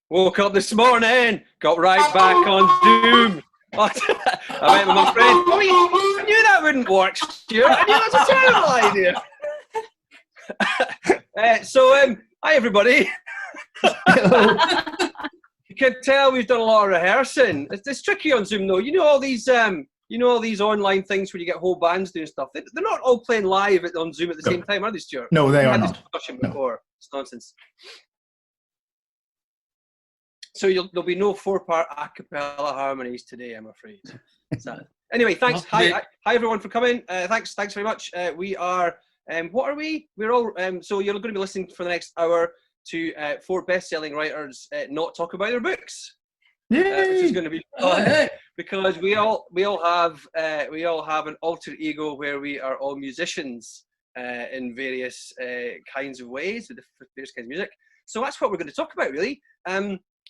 Woke up this morning, got right back on Doom. I went with my friend. Oh, I knew that wouldn't work, Stuart. I knew that's a terrible idea. Hi everybody. You can tell we've done a lot of rehearsing. It's tricky on Zoom though. You know all these online things where you get whole bands doing stuff. They're not all playing live on Zoom at the same time, are they, Stuart? No, they are not. This discussion before. It's nonsense. So there'll be no 4-part a cappella harmonies today, I'm afraid. Anyway, thanks. Hi everyone for coming. Thanks very much. We are. What are we? We're all. So you're going to be listening for the next hour to 4 best-selling writers not talk about their books, which is going to be fun because we all have an alter ego where we are all musicians in various kinds of ways with various kinds of music. So that's what we're going to talk about, really.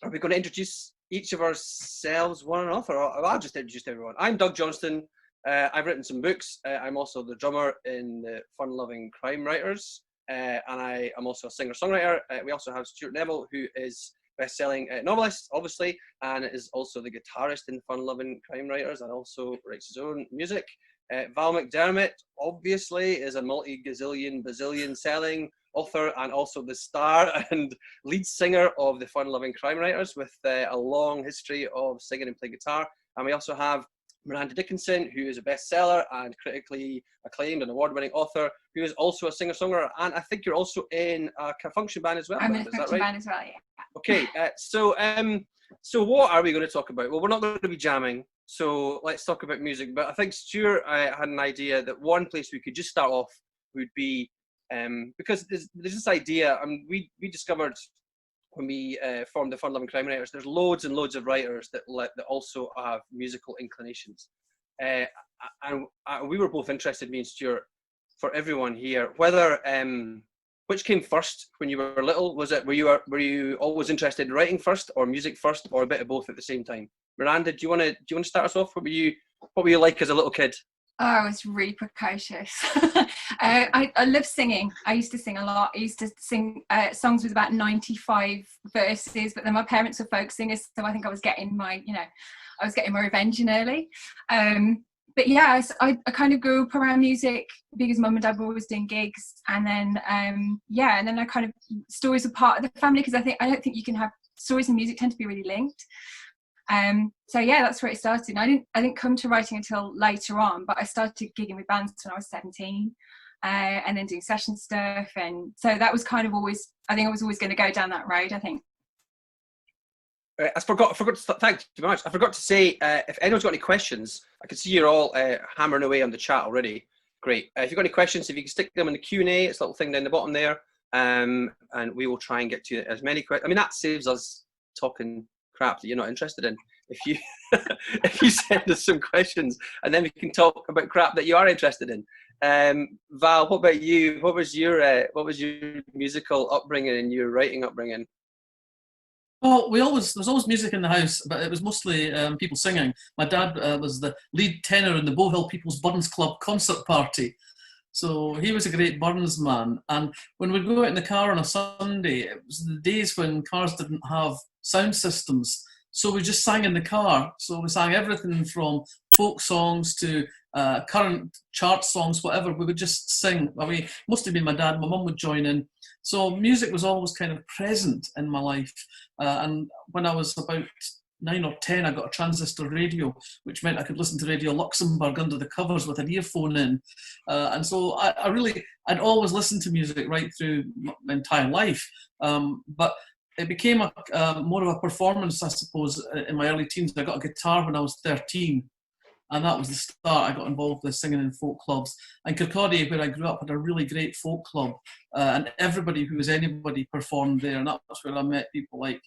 Are we going to introduce each of ourselves one another? Or I'll just introduce everyone. I'm Doug Johnstone. I've written some books. I'm also the drummer in the Fun Loving Crime Writers. And I am also a singer-songwriter. We also have Stuart Neville, who is best-selling novelist, obviously, and is also the guitarist in Fun Loving Crime Writers and also writes his own music. Val McDermid, obviously, is a multi-gazillion, bazillion selling author and also the star and lead singer of the Fun Loving Crime Writers with a long history of singing and playing guitar. And we also have Miranda Dickinson, who is a bestseller and critically acclaimed and award-winning author, who is also a singer-songwriter. And I think you're also in a function band as well. I'm in a function band as well, yeah. Okay, so what are we going to talk about? Well, we're not going to be jamming, so let's talk about music. But I think Stuart had an idea that one place we could just start off would be, because there's this idea, we discovered when we formed the Fun Loving Crime Writers, there's loads and loads of writers that also have musical inclinations. And we were both interested, me and Stuart, for everyone here, whether which came first when you were little? Were you always interested in writing first, or music first, or a bit of both at the same time? Miranda, do you want to start us off? What were you like as a little kid? Oh, I was really precocious. I love singing. I used to sing a lot. I used to sing songs with about 95 verses, but then my parents were folk singers, so I think I was getting my revenge in early. But yeah, I kind of grew up around music because mum and dad were always doing gigs, and then and then I kind of, stories are part of the family, because I don't think you can have stories and music tend to be really linked. So yeah, that's where it started. I didn't come to writing until later on, but I started gigging with bands when I was 17, and then doing session stuff, and so that was kind of always, I think I was always going to go down that road, I think. I forgot to thank you very much. I forgot to say, if anyone's got any questions, I can see you're all hammering away on the chat already. Great. If you've got any questions, if you can stick them in the Q&A, it's a little thing down the bottom there, and we will try and get to as many questions. I mean, that saves us talking crap that you're not interested in. If you if you send us some questions, and then we can talk about crap that you are interested in. Val, what about you? What was your musical upbringing and your writing upbringing? Well, there was always music in the house, but it was mostly people singing. My dad was the lead tenor in the Bow Hill People's Burns Club concert party. So he was a great Burns man. And when we'd go out in the car on a Sunday, it was the days when cars didn't have sound systems. So we just sang in the car. So we sang everything from folk songs to current chart songs, whatever. We would just sing. I mean, mostly me and my dad. My mum would join in. So music was always kind of present in my life. And when I was about 9 or 10, I got a transistor radio, which meant I could listen to Radio Luxembourg under the covers with an earphone in. And so I'd always listened to music right through my entire life. But it became more of a performance, I suppose, in my early teens. I got a guitar when I was 13. And that was the start. I got involved with singing in folk clubs. And Kirkcaldy, where I grew up, had a really great folk club. And everybody who was anybody performed there. And that's where I met people like,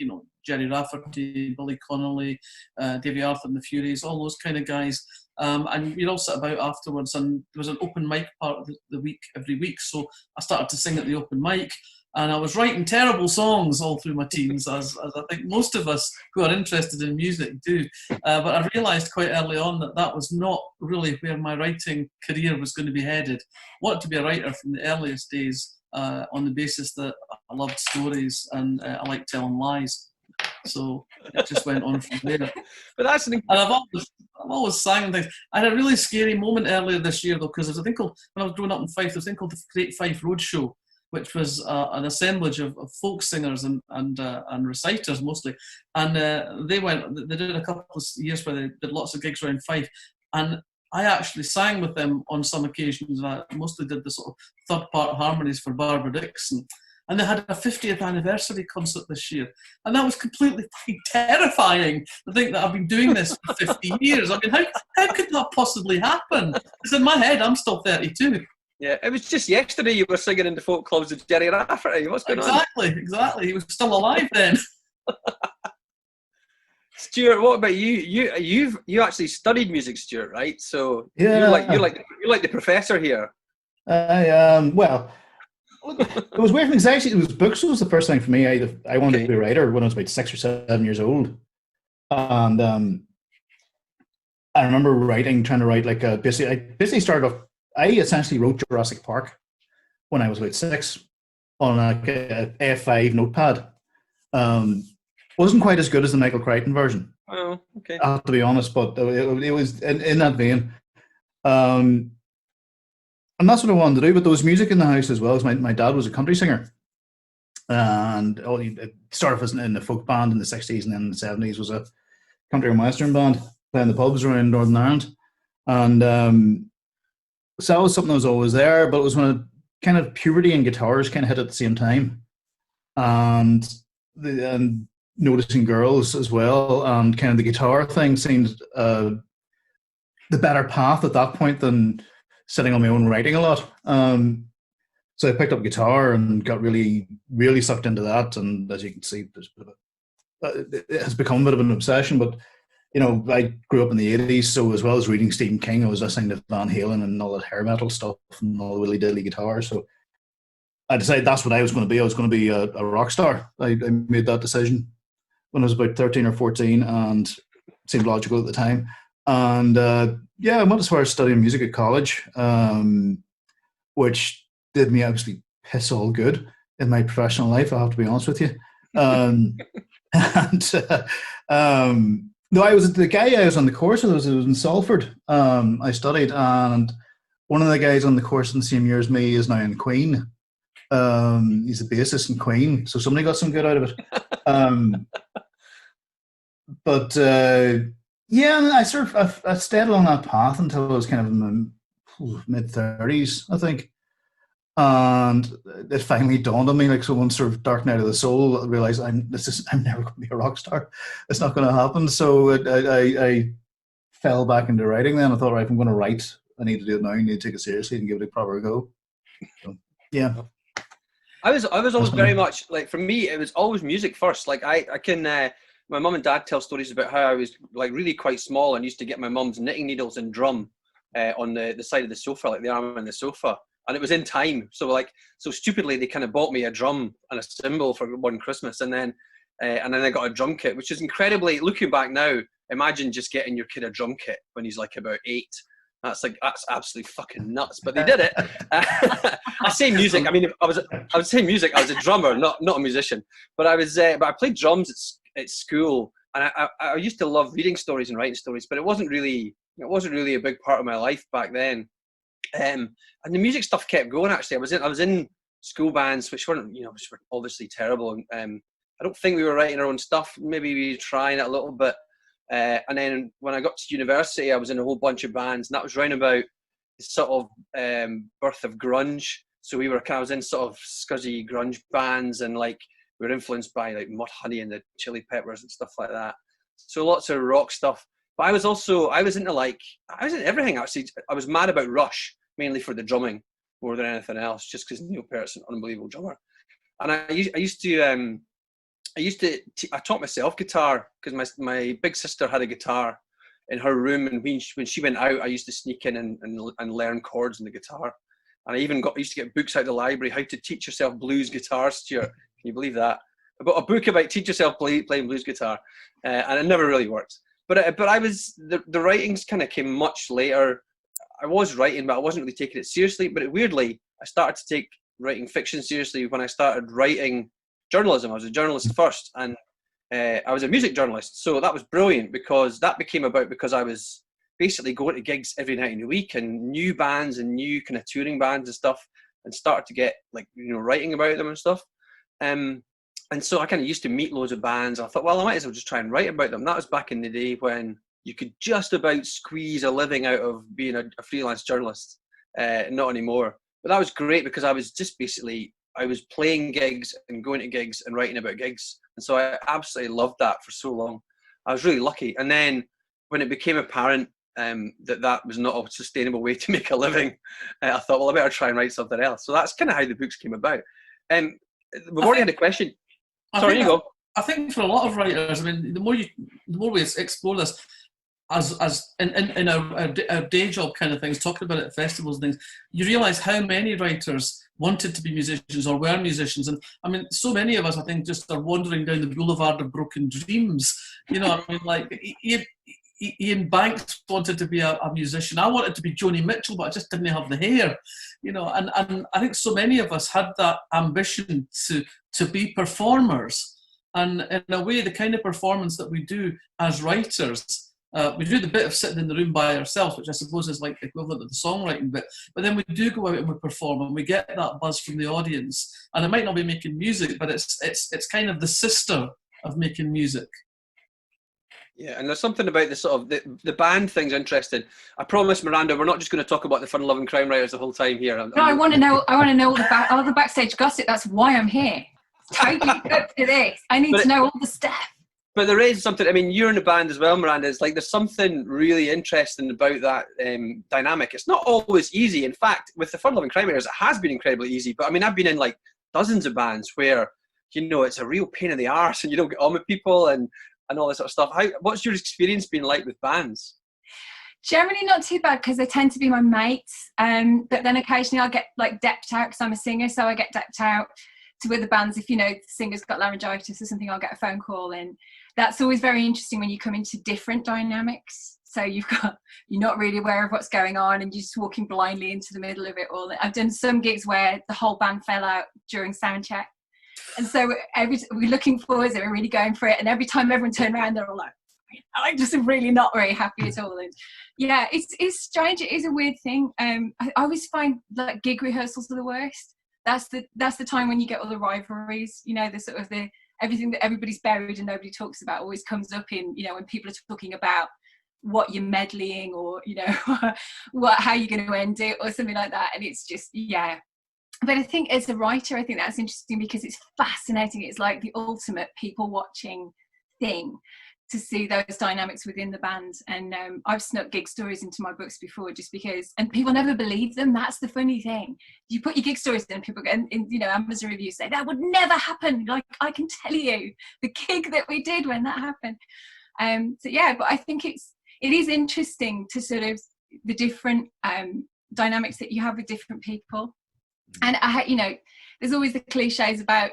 Jerry Rafferty, Billy Connolly, Davy Arthur and the Furies, all those kind of guys. And we'd all sit about afterwards. And there was an open mic part of the week, every week. So I started to sing at the open mic. And I was writing terrible songs all through my teens, as I think most of us who are interested in music do. But I realised quite early on that was not really where my writing career was going to be headed. I wanted to be a writer from the earliest days on the basis that I loved stories, and I liked telling lies. So it just went on from there. But that's and I've always sang and things. I had a really scary moment earlier this year, though, because there's a thing called, when I was growing up in Fife, there was a thing called the Great Fife Roadshow, which was an assemblage of folk singers and reciters mostly. And they did a couple of years where they did lots of gigs around Fife. And I actually sang with them on some occasions. I mostly did the sort of third part harmonies for Barbara Dickinson. And they had a 50th anniversary concert this year. And that was completely terrifying to think that I've been doing this for 50 years. I mean, how could that possibly happen? Because in my head, I'm still 32. Yeah, it was just yesterday you were singing in the folk clubs of Jerry Rafferty. What's going on? Exactly. He was still alive then. Stuart, what about you? You actually studied music, Stuart, right? So yeah, you're like the professor here. Well, it was weird because actually it was books was the first thing for me. I wanted to be a writer when I was about 6 or 7 years old, and I remember trying to write like I basically started off. I essentially wrote Jurassic Park when I was about 6 on a A5 notepad. Wasn't quite as good as the Michael Crichton version. Oh, okay. I have to be honest, but it was in that vein. And that's what I wanted to do, but there was music in the house as well. As my dad was a country singer, and he started off in the folk band in the 60s, and then in the 70s was a country and western band playing the pubs around Northern Ireland. And so that was something that was always there, but it was when kind of puberty and guitars kind of hit at the same time, and noticing girls as well, and kind of the guitar thing seemed the better path at that point than sitting on my own writing a lot. So I picked up guitar and got really, really sucked into that. And as you can see, it has become a bit of an obsession. But, I grew up in the 80s, so as well as reading Stephen King, I was listening to Van Halen and all that hair metal stuff and all the willy-dilly guitar. So I decided that's what I was going to be. I was going to be a rock star. I made that decision when I was about 13 or 14, and it seemed logical at the time. And I went as far as studying music at college, which did me obviously piss all good in my professional life, I have to be honest with you. No, I was the guy I was on the course with. It was in Salford. I studied, and one of the guys on the course in the same year as me is now in Queen. He's a bassist in Queen, so somebody got some good out of it. But I stayed along that path until I was kind of in my mid-30s, I think. And it finally dawned on me, like someone sort of dark night of the soul, I realised I'm never going to be a rock star. It's not going to happen. So I fell back into writing then. I thought, right, if I'm going to write, I need to do it now. I need to take it seriously and give it a proper go. So, yeah. I was always very much, like, for me, it was always music first. Like, I can... my mum and dad tell stories about how I was like really quite small and used to get my mum's knitting needles and drum on the side of the sofa, like the arm on the sofa, and it was in time. So stupidly they kind of bought me a drum and a cymbal for one Christmas, and then I got a drum kit, which is incredibly, looking back now, imagine just getting your kid a drum kit when he's like about 8. That's absolutely fucking nuts, but they did it. I say music. I mean, I was saying music. I was a drummer, not a musician, but but I played drums at school, and I used to love reading stories and writing stories, but it wasn't really a big part of my life back then. And the music stuff kept going. Actually, I was in school bands, which were obviously terrible. And I don't think we were writing our own stuff. Maybe we were trying it a little bit. And then when I got to university, I was in a whole bunch of bands, and that was round about the sort of birth of grunge. So I was in sort of scuzzy grunge bands, and like we were influenced by like Mudhoney and the Chili Peppers and stuff like that. So lots of rock stuff. But I was into everything actually. I was mad about Rush, mainly for the drumming more than anything else, just because Neil Peart's an unbelievable drummer. And I taught myself guitar because my big sister had a guitar in her room, and when she went out, I used to sneak in and learn chords on the guitar. And I used to get books out of the library, how to teach yourself blues guitar, Stuart. Can you believe that? I bought a book about teach yourself playing blues guitar, and it never really worked. But the writings kind of came much later. I was writing, but I wasn't really taking it seriously. But weirdly, I started to take writing fiction seriously when I started writing journalism. I was a journalist first, and I was a music journalist. So that was brilliant, because that became about because I was basically going to gigs every night in the week, and new bands and new kind of touring bands and stuff, and started to get writing about them and stuff. And so I kind of used to meet loads of bands. I thought, well, I might as well just try and write about them. That was back in the day when you could just about squeeze a living out of being a freelance journalist. Not anymore. But that was great, because I was just basically, I was playing gigs and going to gigs and writing about gigs. And so I absolutely loved that for so long. I was really lucky. And then when it became apparent that was not a sustainable way to make a living, I thought, well, I better try and write something else. So that's kind of how the books came about. We've already had a question. Sorry, you go. I think for a lot of writers, I mean, the more we explore this, as in our day job kind of things, talking about it at festivals and things, you realise how many writers wanted to be musicians or were musicians. And I mean, so many of us, I think, just are wandering down the boulevard of broken dreams. I mean, like Ian Banks wanted to be a musician. I wanted to be Joni Mitchell, but I just didn't have the hair. And I think so many of us had that ambition to be performers. And in a way, the kind of performance that we do as writers, we do the bit of sitting in the room by ourselves, which I suppose is like the equivalent of the songwriting bit. But then we do go out and we perform, and we get that buzz from the audience. And it might not be making music, but it's kind of the sister of making music. Yeah, and there's something about the sort of the band thing's interesting. I promise, Miranda, we're not just going to talk about the fun-loving crime writers the whole time here. No, I want to know all the backstage gossip. That's why I'm here. Totally up to this. I need to know all the stuff. But there is something. I mean, you're in a band as well, Miranda. It's like there's something really interesting about that dynamic. It's not always easy. In fact, with the fun-loving crime writers, it has been incredibly easy. But I mean, I've been in like dozens of bands where it's a real pain in the arse, and you don't get on with people and all this sort of stuff. What's your experience been like with bands? Generally not too bad, because they tend to be my mates. But then occasionally I'll get like depped out, because I'm a singer, so I get depped out to other bands. If the singer's got laryngitis or something, I'll get a phone call, and that's always very interesting when you come into different dynamics. So you're not really aware of what's going on, and you're just walking blindly into the middle of it all. I've done some gigs where the whole band fell out during sound check. And so we're looking forward, and we're really going for it. And every time everyone turned around, they're all like, I'm just really not very happy at all. And yeah, it's strange. It is a weird thing. I always find like gig rehearsals are the worst. That's the time when you get all the rivalries. The sort of everything that everybody's buried and nobody talks about always comes up in when people are talking about what you're medleying, or how you're going to end it, or something like that. And it's just But I think as a writer, I think that's interesting, because it's fascinating. It's like the ultimate people watching thing, to see those dynamics within the band. And I've snuck gig stories into my books before, just because, and people never believe them. That's the funny thing. You put your gig stories in, people go, and Amazon reviews say that would never happen. Like, I can tell you the gig that we did when that happened. But I think it is interesting to sort of the different dynamics that you have with different people. And there's always the cliches about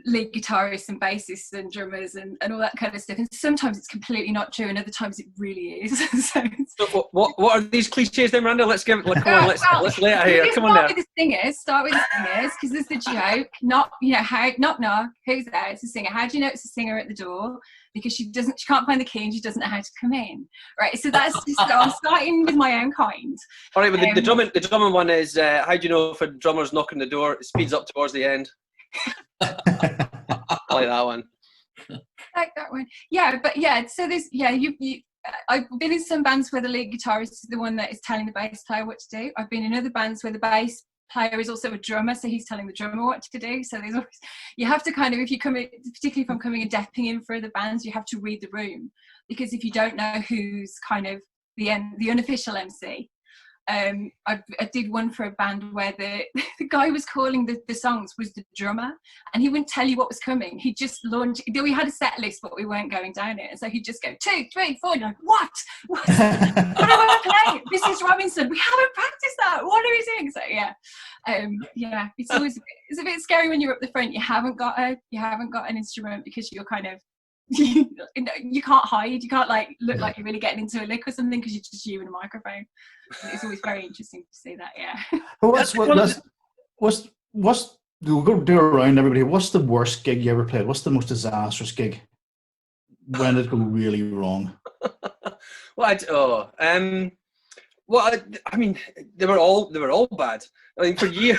lead guitarists and bassists and drummers and all that kind of stuff, and sometimes it's completely not true, and other times it really is. So what are these cliches then, Miranda? Let's lay it out here. Come on now. Start with the singers, because there's the joke. Knock, knock, who's there? It's a singer. How do you know it's a singer at the door? Because she can't find the key, and she doesn't know how to come in. Right. So that's just, I'm starting with my own kind. All right, but the drumming one is how do you know if a drummer's knocking the door? It speeds up towards the end. I like that one. Like that one. Yeah, but so there's I've been in some bands where the lead guitarist is the one that is telling the bass player what to do. I've been in other bands where the bass player is also a drummer, so he's telling the drummer what to do. So there's always, you have to kind of, particularly if I'm coming and depping in for other bands, you have to read the room, because if you don't know who's kind of the unofficial MC. I did one for a band where the guy who was calling the songs was the drummer, and he wouldn't tell you what was coming. He just launched. We had a set list, but we weren't going down it, and so he'd just go 2, 3, 4. And you're like, what am I playing? Mrs. Robinson. We haven't practiced that. What are we doing? So it's always it's a bit scary when you're up the front. You haven't got an instrument, because you're kind of you can't hide. You can't like look like you're really getting into a lick or something, because you're just you and a microphone. It's always very interesting to see that. Yeah. Well, what's we'll go do around everybody. What's the worst gig you ever played? What's the most disastrous gig? When did it go really wrong? I mean, they were all bad. I mean, for years.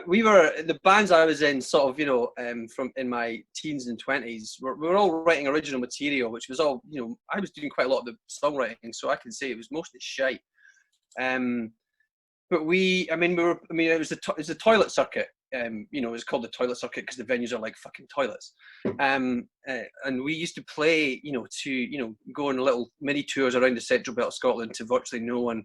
We were the bands I was in, sort of, from in my teens and 20s. We were all writing original material, which was all, I was doing quite a lot of the songwriting, so I can say it was mostly shite. But it was the toilet circuit. It was called the toilet circuit because the venues are like fucking toilets. And we used to play, go on little mini tours around the central belt of Scotland to virtually no one.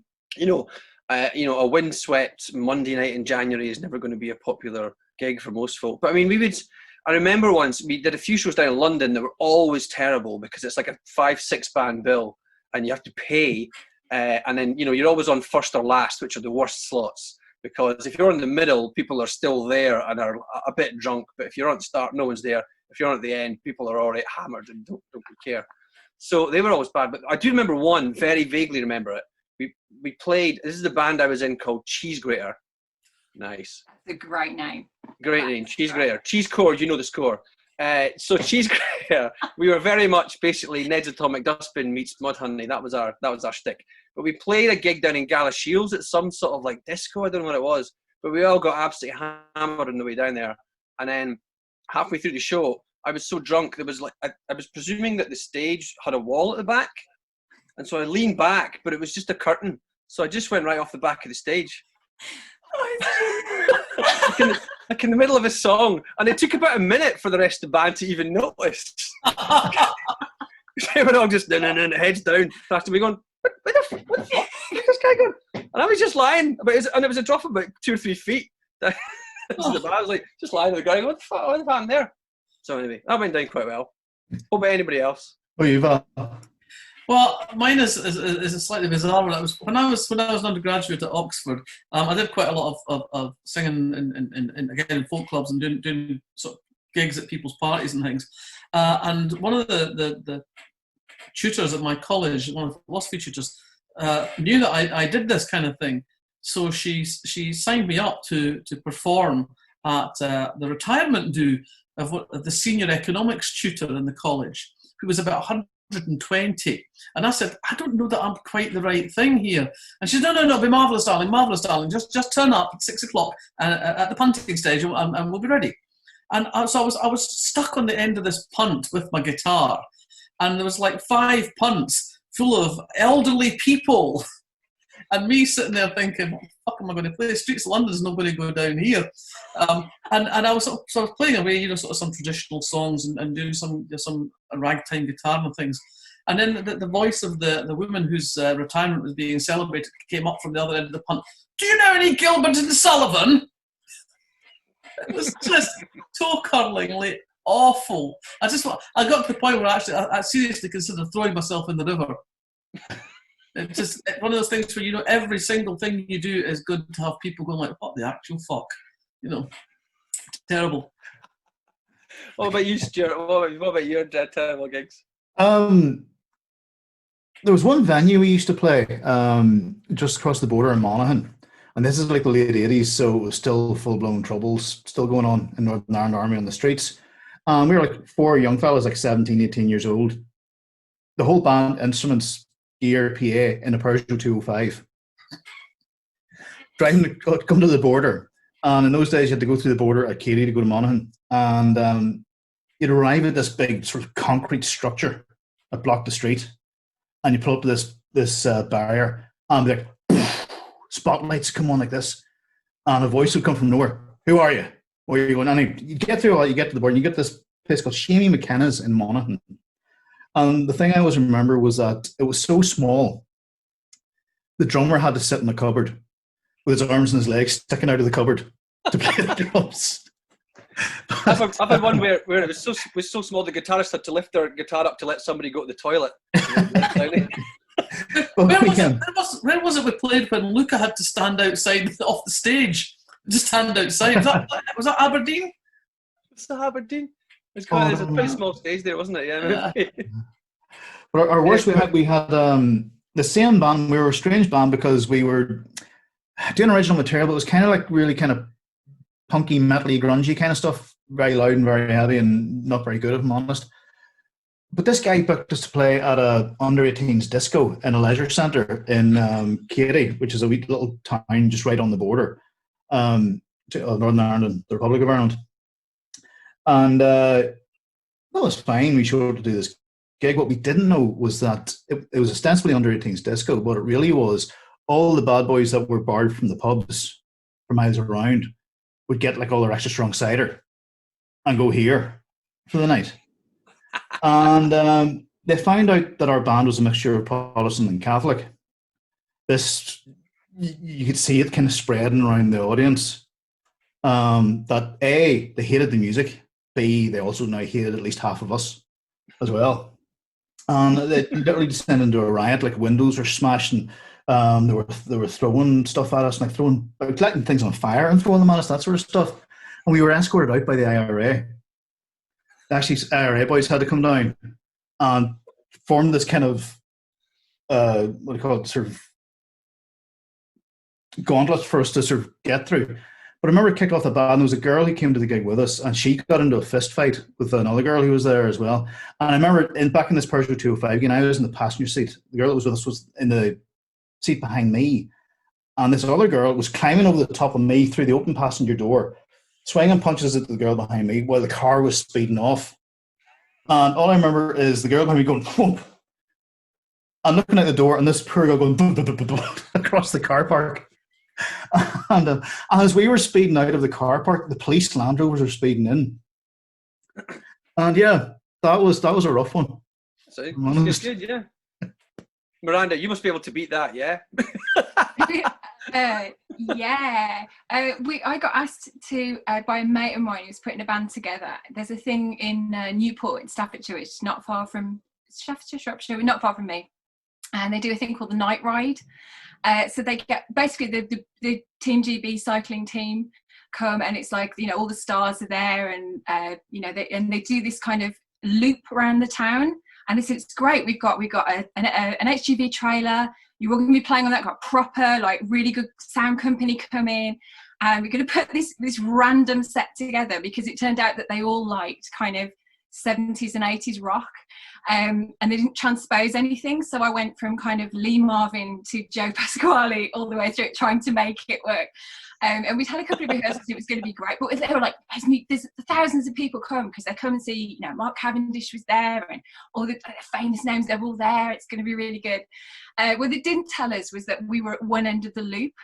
A windswept Monday night in January is never going to be a popular gig for most folk. But I mean, I remember once we did a few shows down in London that were always terrible because it's like a 5-6 band bill and you have to pay. And then, you're always on first or last, which are the worst slots. Because if you're in the middle, people are still there and are a bit drunk. But if you're on the start, no one's there. If you're on at the end, people are already hammered and don't care. So they were always bad. But I do remember one, very vaguely remember it. We played, this is the band I was in called Cheese Grater. Nice. That's a great name. Great name, Cheese Grater. Cheese Chord, you know the score. So Cheese Grater, we were very much basically Ned's Atomic Dustbin meets Mudhoney. That was our shtick. But we played a gig down in Galashiels at some sort of like disco. I don't know what it was, but we all got absolutely hammered on the way down there. And then halfway through the show, I was so drunk there was like I was presuming that the stage had a wall at the back, and so I leaned back, but it was just a curtain. So I just went right off the back of the stage. Like in the middle of a song, and it took about a minute for the rest of the band to even notice. They were all just heads down. After we going, what the fuck is this guy going? And I was just lying, and it was a drop of about 2 or 3 feet. I was like just lying on the ground. What the fuck happened there? So anyway, that went down quite well. What about anybody else? Oh, you've Well, mine is a slightly bizarre one. When I was an undergraduate at Oxford, I did quite a lot of singing in folk clubs and doing sort of gigs at people's parties and things. And one of the tutors at my college, one of the philosophy tutors, knew that I did this kind of thing. So she signed me up to perform at the retirement do of the senior economics tutor in the college, who was about 120. And I said, I don't know that I'm quite the right thing here. And she said, no, be marvellous, darling. Just turn up at 6 o'clock at the punting stage and we'll be ready. And so I was stuck on the end of this punt with my guitar. And there was like 5 punts full of elderly people. And me sitting there thinking, what the fuck am I going to play? The streets of London's not going to go down here. And I was sort of playing away, sort of some traditional songs and doing some ragtime guitar and things. And then the voice of the woman whose retirement was being celebrated came up from the other end of the punt. Do you know any Gilbert and Sullivan? It was just toe-curlingly awful. I got to the point where I seriously considered throwing myself in the river. It's just one of those things where every single thing you do is good to have people going like, what the actual fuck? Terrible. What about you, Stuart? What about your terrible gigs? There was one venue we used to play just across the border in Monaghan. And this is like the late 80s, so it was still full-blown troubles still going on in Northern Ireland Army on the streets. We were like 4 young fellas, like 17, 18 years old. The whole band, instruments, gear, PA, in a Peugeot 205. Come to the border. And in those days, you had to go through the border at Katy to go to Monaghan. And you'd arrive at this big sort of concrete structure that blocked the street. And you pull up to this barrier. And be like, spotlights come on like this. And a voice would come from nowhere. Who are you? Where are you going? And you get through all, you get to the border, and you get this place called Shamey McKenna's in Monaghan. And the thing I always remember was that it was so small, the drummer had to sit in the cupboard with his arms and his legs sticking out of the cupboard to play the drums. I've had one where it was so small the guitarist had to lift their guitar up to let somebody go to the toilet. Where was it we played when Luca had to stand outside off the stage? Just stand outside. Was that Aberdeen? It's not Aberdeen. It's a pretty small stage there, wasn't it? Yeah. But our worst, we had the same band. We were a strange band because we were doing original material, but it was kind of like really kind of punky, metally, grungy kind of stuff. Very loud and very heavy and not very good, if I'm honest. But this guy booked us to play at a under-18s disco in a leisure centre in Katy, which is a wee little town just right on the border to Northern Ireland and the Republic of Ireland. And that was fine. We showed up to do this gig. What we didn't know was that it was ostensibly under-18s disco, but it really was all the bad boys that were barred from the pubs for miles around would get like all their extra strong cider and go here for the night. And they found out that our band was a mixture of Protestant and Catholic. This, you could see it kind of spreading around the audience. That A, they hated the music. B, they also now hated at least half of us as well. And they literally descended into a riot. Like windows were smashed, and they were throwing stuff at us, like lighting things on fire and throwing them at us, that sort of stuff. And we were escorted out by the IRA. Actually, IRA boys had to come down and form this kind of what do you call it, sort of gauntlet for us to sort of get through. But I remember it kicked off the band. There was a girl who came to the gig with us, and she got into a fist fight with another girl who was there as well. And I remember back in this Peugeot 205, I was in the passenger seat. The girl that was with us was in the seat behind me, and this other girl was climbing over the top of me through the open passenger door, swinging punches at the girl behind me while the car was speeding off. And all I remember is the girl behind me going, "Whoop," and looking at the door, and this poor girl going boom, boom, boom, boom, boom, across the car park. And as we were speeding out of the car park, the police Land Rovers were speeding in. And yeah, that was a rough one. So it's good, yeah. Miranda, you must be able to beat that, yeah? Yeah. I got asked to by a mate of mine who's putting a band together. There's a thing in Newport in Staffordshire, which is not far from Shropshire, not far from me. And they do a thing called the Night Ride. So they get basically the Team GB cycling team come, and it's like, all the stars are there, and they do this kind of loop around the town, and it's great. We've got an HGV trailer. You're all going to be playing on that. Got proper, like, really good sound company come in, and we're going to put this random set together because it turned out that they all liked kind of 70s and 80s rock, and they didn't transpose anything. So I went from kind of Lee Marvin to Joe Pasquale all the way through it, trying to make it work. And we'd had a couple of rehearsals. It was going to be great, but they were like, there's thousands of people come because they come and see, Mark Cavendish was there, and all the famous names, they're all there. It's going to be really good. What they didn't tell us was that we were at one end of the loop.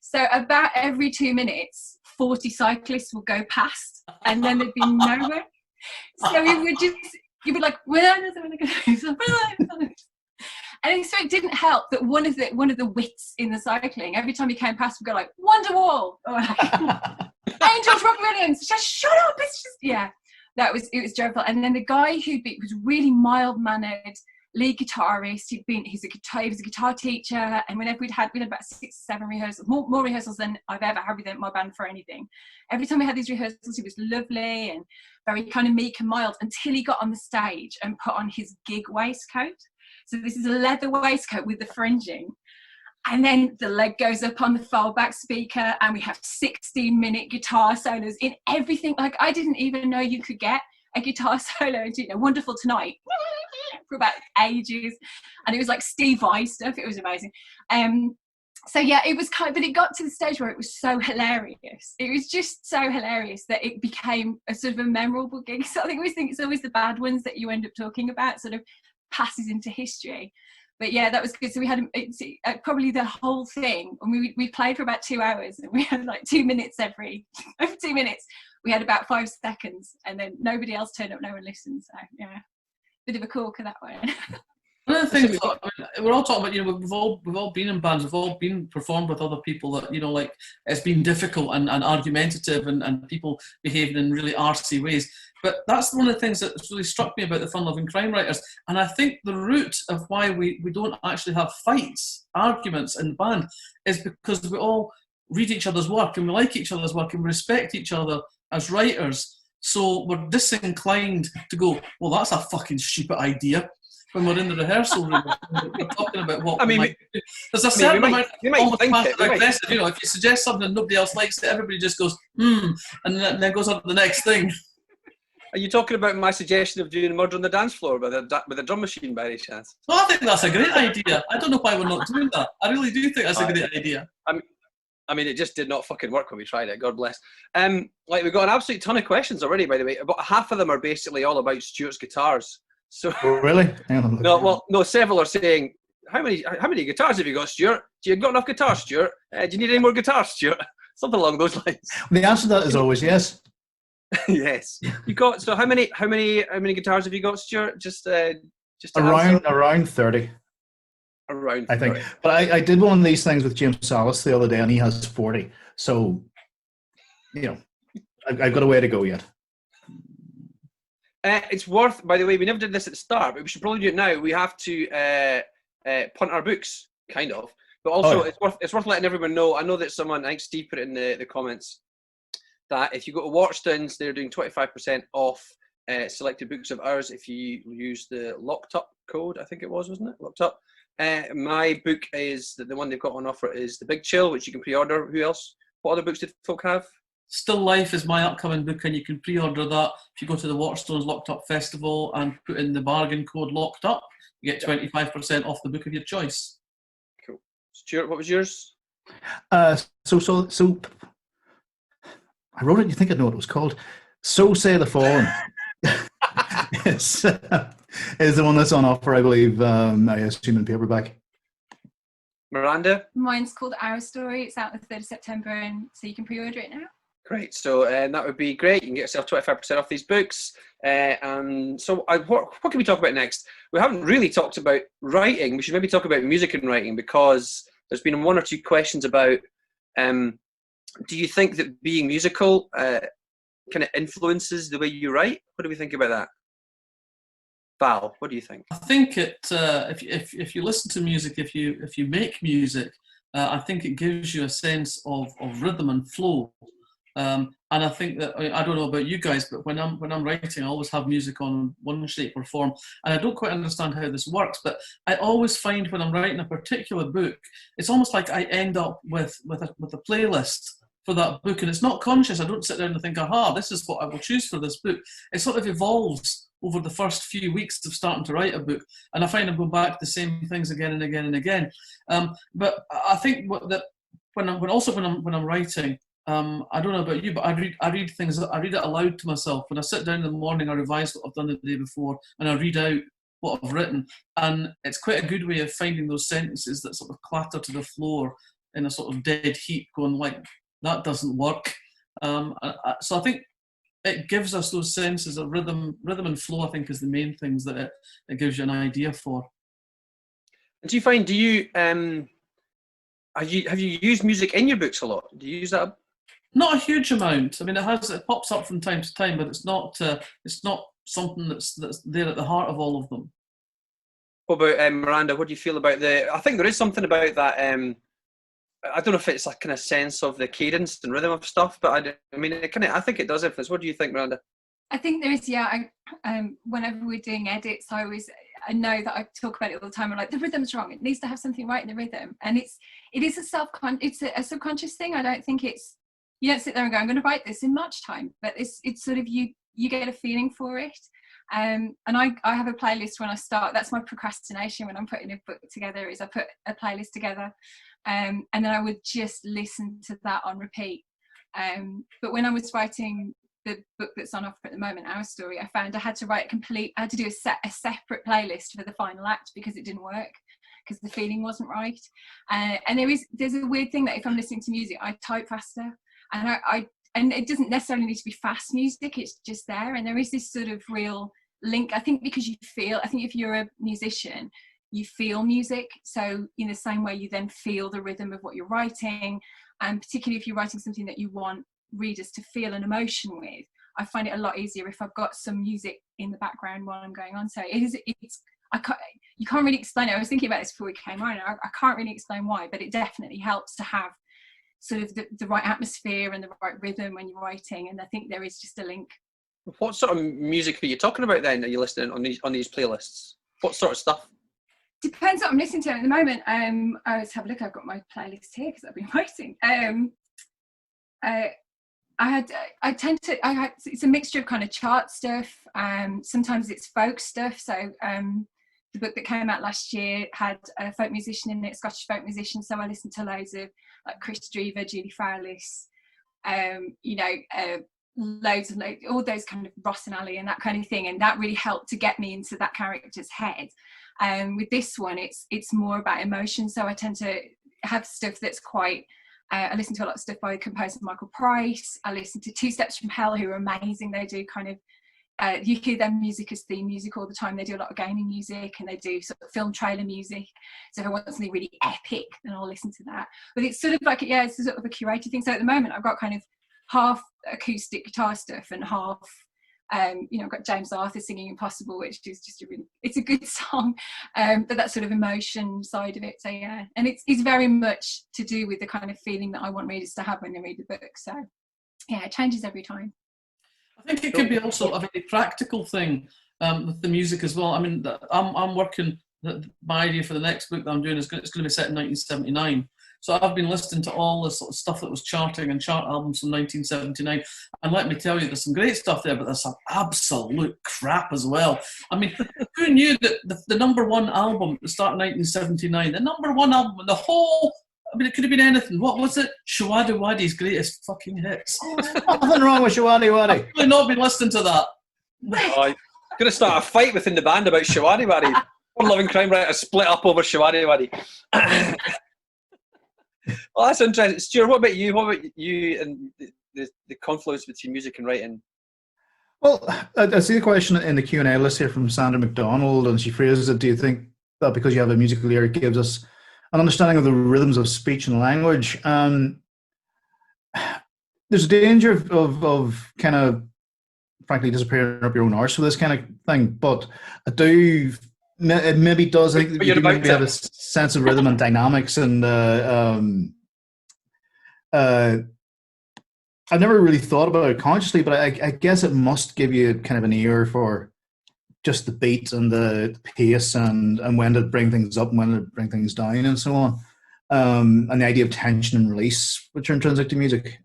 So about every 2 minutes, 40 cyclists will go past, and then there'd be nowhere. So you'd be like, where is it going to go? And so it didn't help that one of the wits in the cycling, every time he came past, would go like, Wonderwall, or like, Angels, Rob Williams, just shut up. It's just, yeah, it was dreadful. And then the guy who was really mild-mannered lead guitarist. He was a guitar teacher, and whenever we'd had about 6 or 7 rehearsals, more rehearsals than I've ever had with my band for anything. Every time we had these rehearsals, he was lovely and very kind of meek and mild, until he got on the stage and put on his gig waistcoat. So this is a leather waistcoat with the fringing, and then the leg goes up on the foldback speaker, and we have 16-minute guitar solos in everything. Like, I didn't even know you could get a guitar solo, Wonderful Tonight, for about ages, and it was like Steve Vai stuff. It was amazing. So yeah, it was but it got to the stage where it was so hilarious. It was just so hilarious that it became a sort of a memorable gig. So I think it's always the bad ones that you end up talking about, sort of passes into history. But yeah, that was good. So we had probably the whole thing, and we played for about 2 hours, and we had like 2 minutes every 2 minutes. We had about 5 seconds, and then nobody else turned up. No one listened. So yeah, bit of a corker that one. One of the things we're all talking about, we've all been in bands, we've all been performed with other people that, like, it's been difficult and argumentative and people behaving in really arsey ways. But that's one of the things that's really struck me about the fun-loving crime writers. And I think the root of why we don't actually have fights, arguments in the band, is because we all read each other's work, and we like each other's work, and we respect each other as writers. So we're disinclined to go, well, that's a fucking stupid idea. when we're in the rehearsal room. We're talking about what I mean, we might do. There's a certain amount we might almost think passive it. aggressive. You know, if you suggest something and nobody else likes it, everybody just goes, and then goes on to the next thing. Are you talking about my suggestion of doing Murder on the Dance Floor with a drum machine by any chance? Well, I think that's a great idea. I don't know why we're not doing that. I really do think that's a great idea. I mean, it just did not fucking work when we tried it. God bless. Like, we've got an absolute ton of questions already, by the way. About half of them are basically all about Stuart's guitars. So really? No. Several are saying, how many guitars have you got, Stuart? Do you got enough guitars, Stuart? Do you need any more guitars, Stuart? Something along those lines. The answer to that is always yes. Yes. You got, so how many guitars have you got, Stuart? Just around 30. Around 30. I think. But I did one of these things with James Salas the other day, and he has 40. So, you know, I've got a way to go yet. It's worth, by the way, we never did this at the start, but we should probably do it now. We have to punt our books, kind of. But also, it's worth letting everyone know. I know that someone, I think Steve put it in the comments, that if you go to Waterstones, they're doing 25% off selected books of ours if you use the Locked Up code, I think it was, wasn't it? Locked Up. My book is, the one they've got on offer is The Big Chill, which you can pre-order. Who else? What other books did folk have? Still Life is my upcoming book, and you can pre-order that if you go to the Waterstones Locked Up Festival and put in the bargain code Locked Up. You get 25% off the book of your choice. Cool. Stuart, what was yours? So I wrote it. You think I know what it was called? So Say the Fallen. is the one that's on offer, I believe. I assume in paperback. Miranda? Mine's called Our Story. It's out the 3rd of September, and so you can pre-order it now. Great. So that would be great. You can get yourself 25% off these books. And so what can we talk about next? We haven't really talked about writing. We should maybe talk about music and writing, because there's been one or two questions about do you think that being musical kind of influences the way you write? What do we think about that? Val, what do you think? I think it. If you listen to music, if you make music, I think it gives you a sense of rhythm and flow. And I think that, I don't know about you guys, but when I'm writing, I always have music on one shape or form, and I don't quite understand how this works. But I always find when I'm writing a particular book, it's almost like I end up with a playlist for that book, and it's not conscious. I don't sit down and think, aha, this is what I will choose for this book. It sort of evolves over the first few weeks of starting to write a book, and I find I go back to the same things again and again and again. But I think that when I'm writing, I don't know about you, but I read things. I read it aloud to myself. When I sit down in the morning, I revise what I've done the day before, and I read out what I've written. And it's quite a good way of finding those sentences that sort of clatter to the floor in a sort of dead heat, going like, that doesn't work. So I think it gives us those senses of rhythm and flow. I think is the main things that it gives you an idea for. Do you find? Have you used music in your books a lot? Do you use that? Not a huge amount. I mean, it pops up from time to time, but it's not something that's there at the heart of all of them. What about Miranda? What do you feel about I think there is something about that. I don't know if it's a kind of sense of the cadence and rhythm of stuff, but I mean, I think it does influence. What do you think, Miranda? I think there is, yeah. Whenever we're doing edits, I know that I talk about it all the time. I'm like, the rhythm's wrong. It needs to have something right in the rhythm, and it is a subconscious thing. I don't think you don't sit there and go, I'm going to write this in much time, but it's sort of you get a feeling for it. And I have a playlist when I start. That's my procrastination when I'm putting a book together, is I put a playlist together, and then I would just listen to that on repeat. But when I was writing the book that's on offer at the moment, Our Story, I found I had to do a separate playlist for the final act because it didn't work, because the feeling wasn't right. And there's a weird thing that if I'm listening to music, I type faster, and it doesn't necessarily need to be fast music, it's just there. And there is this sort of real link, I think, because I think if you're a musician, you feel music. So in the same way, you then feel the rhythm of what you're writing. And particularly if you're writing something that you want readers to feel an emotion with, I find it a lot easier if I've got some music in the background while I'm going on. So you can't really explain it. I was thinking about this before we came on. I can't really explain why, but it definitely helps to have sort of the right atmosphere and the right rhythm when you're writing. And I think there is just a link. What sort of music are you talking about then? Are you listening on these playlists? What sort of stuff? Depends what I'm listening to at the moment. Let's have a look. I've got my playlist here because I've been waiting. It's a mixture of kind of chart stuff. Sometimes it's folk stuff. So the book that came out last year had a folk musician in it, Scottish folk musician. So I listened to loads of like Chris Drever, Julie Fowlis, loads of all those kind of Ross and Ali and that kind of thing. And that really helped to get me into that character's head. With this one, it's more about emotion. So I tend to have stuff that's quite. I listen to a lot of stuff by composer Michael Price. I listen to Two Steps from Hell, who are amazing. They do kind of, you hear their music as theme music all the time. They do a lot of gaming music and they do sort of film trailer music. So if I want something really epic, then I'll listen to that. But it's sort of like, it's sort of a curated thing. So at the moment, I've got kind of half acoustic guitar stuff and half, I've got James Arthur singing Impossible, which is just it's a good song, but that sort of emotion side of it. So yeah, and it's very much to do with the kind of feeling that I want readers to have when they read the book. So yeah, it changes every time. I think it could be also a very practical thing with the music as well. I mean, I'm working. My idea for the next book that I'm doing it's going to be set in 1979. So I've been listening to all the sort of stuff that was charting and chart albums from 1979. And let me tell you, there's some great stuff there, but there's some absolute crap as well. I mean, who knew that the number one album at the start of 1979, the number one album, the whole, I mean, it could have been anything. What was it? Shawady Waddy's greatest fucking hits. Nothing wrong with Shawady Waddy. I've really not been listening to that. I'm going to start a fight within the band about Shawady Waddy. One loving crime writers split up over Shawady Waddy. Well, that's interesting. Stuart, what about you? What about you and the confluence between music and writing? Well, I see the question in the Q&A list here from Sandra McDonald, and she phrases it, do you think that because you have a musical ear, it gives us an understanding of the rhythms of speech and language? There's a danger of kind of, frankly, disappearing up your own arse with this kind of thing, but I do... It maybe does. I think you maybe have a sense of rhythm and dynamics, and I've never really thought about it consciously, but I guess it must give you kind of an ear for just the beat and the pace and when to bring things up and when to bring things down and so on, and the idea of tension and release, which are intrinsic to music.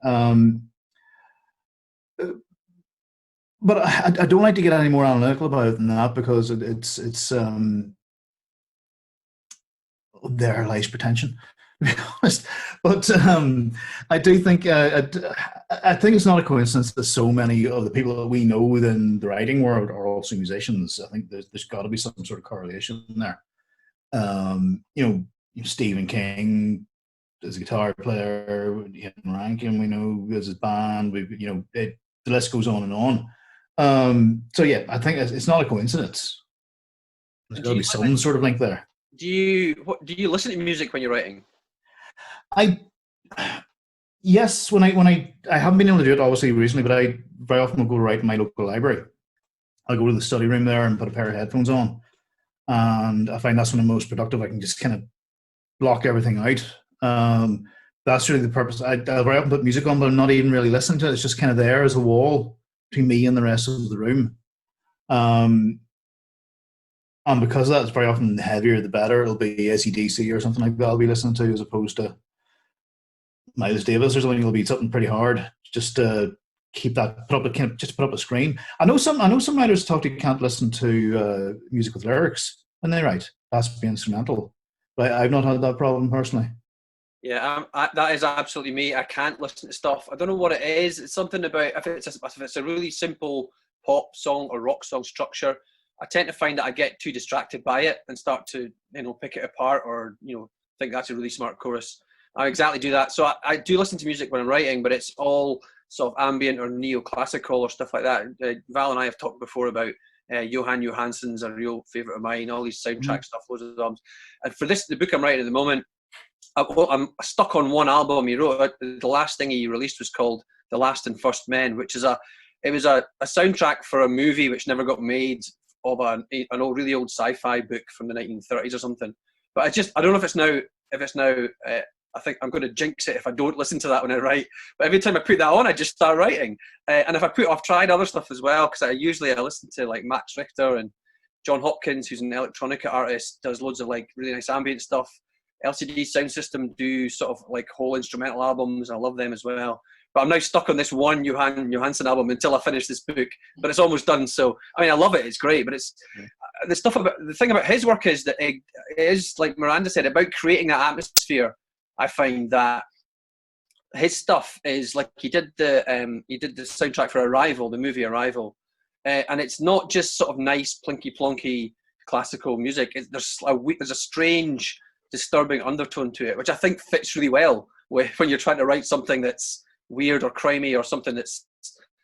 But I don't like to get any more analytical about it than that, because it's there lies pretension, to be honest. But I do think I think it's not a coincidence that so many of the people that we know within the writing world are also musicians. I think there's got to be some sort of correlation there. Stephen King as a guitar player, Ian Rankin we know as his band. The list goes on and on. So yeah, I think it's not a coincidence. There's got to be some sort of link there. Do you listen to music when you're writing? Yes, when I haven't been able to do it obviously recently, but I very often will go to write in my local library. I'll go to the study room there and put a pair of headphones on, and I find that's when I'm most productive. I can just kind of block everything out. That's really the purpose. I'll very often put music on, but I'm not even really listening to it. It's just kind of there as a wall between me and the rest of the room. And because of that, it's very often the heavier the better. It'll be AC/DC or something like that I'll be listening to, as opposed to Miles Davis or something. It'll be something pretty hard just to keep that, put up a screen. I know some writers talk to you can't listen to music with lyrics when they write. That's to be instrumental. But I've not had that problem personally. Yeah, that is absolutely me. I can't listen to stuff. I don't know what it is. It's something about if it's a really simple pop song or rock song structure, I tend to find that I get too distracted by it and start to pick it apart, or think that's a really smart chorus. I exactly do that. So I do listen to music when I'm writing, but it's all sort of ambient or neoclassical or stuff like that. Val and I have talked before about Johan Johansson's a real favourite of mine. All these soundtrack stuff, loads of albums. And for the book I'm writing at the moment, I'm stuck on one album he wrote. The last thing he released was called The Last and First Men, which is a soundtrack for a movie which never got made, of an really old sci-fi book from the 1930s or something. But I don't know if it's now. I think I'm going to jinx it if I don't listen to that when I write. But every time I put that on, I just start writing. And if I've tried other stuff as well, because I listen to like Max Richter and John Hopkins, who's an electronica artist, does loads of like really nice ambient stuff. LCD Sound System do sort of like whole instrumental albums. I love them as well. But I'm now stuck on this one Johan Johansson album until I finish this book. But it's almost done. So I mean, I love it. It's great. But it's the thing about his work is that it is, like Miranda said, about creating that atmosphere. I find that his stuff is like he did the soundtrack for Arrival, the movie Arrival, and it's not just sort of nice plinky plonky classical music. There's a strange, disturbing undertone to it, which I think fits really well when you're trying to write something that's weird or crimey, or something that's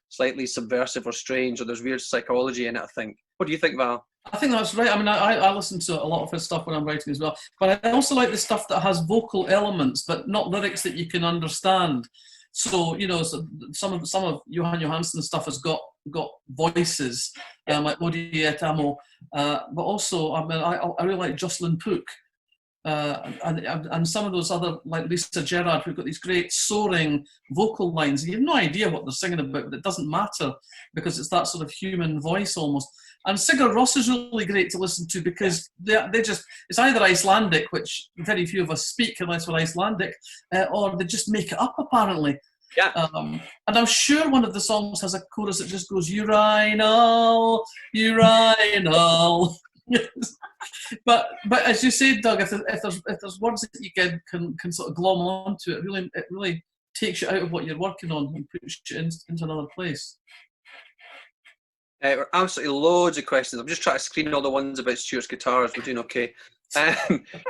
slightly subversive or strange, or there's weird psychology in it, I think. What do you think, Val? I think that's right. I mean, I listen to a lot of his stuff when I'm writing as well. But I also like the stuff that has vocal elements, but not lyrics that you can understand. So, you know, some of Johan Johansson's stuff has got voices, like Odi et Amo. But also, I mean, I really like Jocelyn Pook. And some of those other, like Lisa Gerrard, who've got these great soaring vocal lines. You have no idea what they're singing about, but it doesn't matter because it's that sort of human voice almost. And Sigur Rós is really great to listen to because they just, it's either Icelandic, which very few of us speak unless we're Icelandic, or they just make it up apparently. Yeah. And I'm sure one of the songs has a chorus that just goes, urinal, urinal. But as you say, Doug, if there's words that you can sort of glom onto, it really takes you out of what you're working on and puts you into another place. Absolutely loads of questions. I'm just trying to screen all the ones about Stuart's guitars. We're doing okay.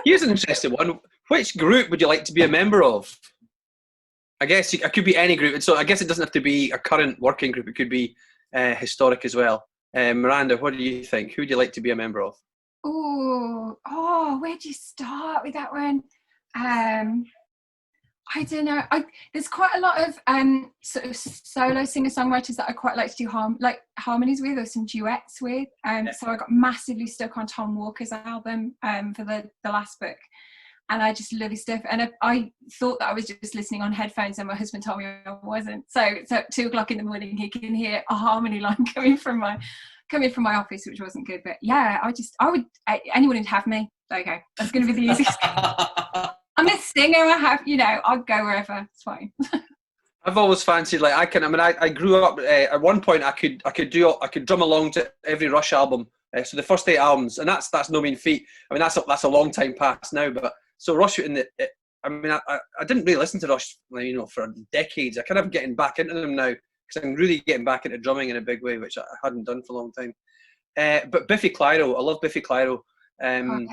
Here's an interesting one. Which group would you like to be a member of? I guess it could be any group. So I guess it doesn't have to be a current working group. It could be historic as well. Miranda, what do you think? Who would you like to be a member of? Where'd you start with that one? I don't know. There's quite a lot of sort of solo singer-songwriters that I quite like to do harmonies with, or some duets with. So I got massively stuck on Tom Walker's album for the last book. And I just love his stuff. And I thought that I was just listening on headphones, and my husband told me I wasn't. So at 2 o'clock in the morning, he can hear a harmony line coming from my office, which wasn't good. But yeah, anyone who'd have me. Okay, that's going to be the easiest. I'm a singer. I'll go wherever. It's fine. I've always fancied, I grew up at one point. I could drum along to every Rush album. So the first 8 albums, and that's no mean feat. I mean, that's a long time past now. But so Rush I didn't really listen to Rush, for decades. I kind of getting back into them now because I'm really getting back into drumming in a big way, which I hadn't done for a long time. But Biffy Clyro, I love Biffy Clyro. And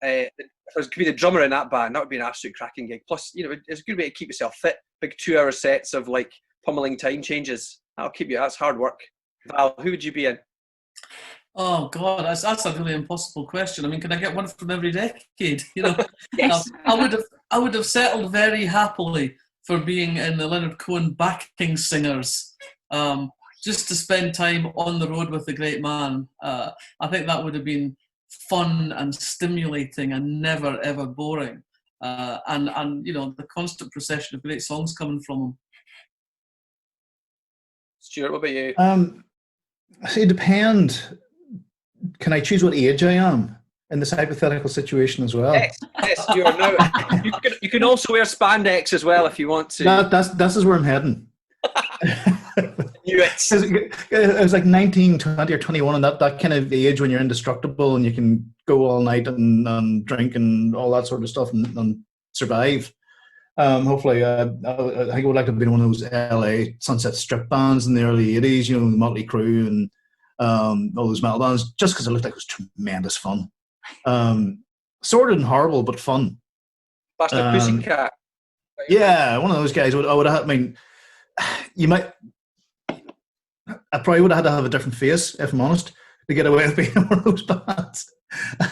if I was to be the drummer in that band, that would be an absolute cracking gig. Plus, it's a good way to keep yourself fit. Big 2-hour sets of like pummeling time changes. That'll keep you. That's hard work. Val, who would you be in? Oh God, that's a really impossible question. I mean, can I get one from every decade? Yes. I would have settled very happily for being in the Leonard Cohen backing singers, just to spend time on the road with the great man. I think that would have been fun and stimulating and never ever boring. And the constant procession of great songs coming from him. Stuart, what about you? It depends. Can I choose what age I am in this hypothetical situation as well? Yes, Stuart. No, you can also wear spandex as well if you want to. That's where I'm heading. It was like 19, 20 or 21, and that kind of age when you're indestructible and you can go all night and drink and all that sort of stuff and survive. Hopefully, I think I would like to be one of those LA Sunset Strip bands in the early 80s, the Motley Crue and all those metal bands, just because it looked like it was tremendous fun. Sordid and horrible, but fun. Bastard Pussycat. Yeah, one of those guys. I probably would have had to have a different face, if I'm honest, to get away with being in one of those bands.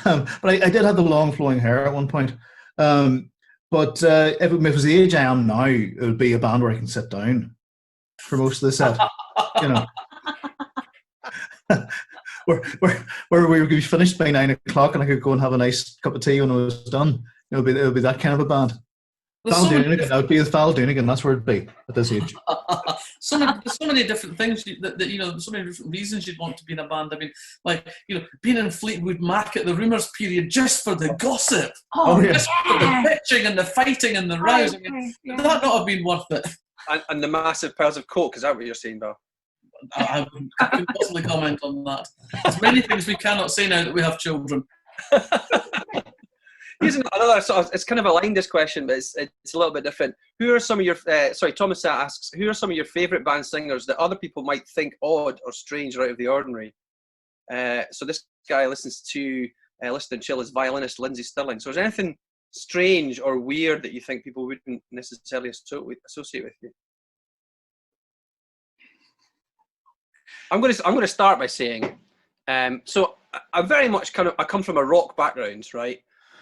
But I did have the long flowing hair at one point. But if it was the age I am now, it would be a band where I can sit down for most of the set. where we were going to be finished by 9 o'clock and I could go and have a nice cup of tea when I was done. It would be that kind of a band. I would be with Val Doonigan, that's where it'd be at this age. so many different things that you know, so many different reasons you'd want to be in a band. I mean, like, you know, being in Fleetwood Mac at the rumours period just for the gossip, just for the bitching and the fighting and the rows. I mean, would that not have been worth it? And the massive piles of coke, is that what you're saying, Bill? I couldn't possibly comment on that. There's many things we cannot say now that we have children. Here's another sort of, it's kind of aligned, this question, but it's a little bit different. Who are some of your, Thomas asks, who are some of your favourite band singers that other people might think odd or strange or out of the ordinary? So this guy listens to Listen and Chill as violinist Lindsay Stirling. So is there anything strange or weird that you think people wouldn't necessarily associate with you? I'm going to start by saying, so I'm very much I come from a rock background, right?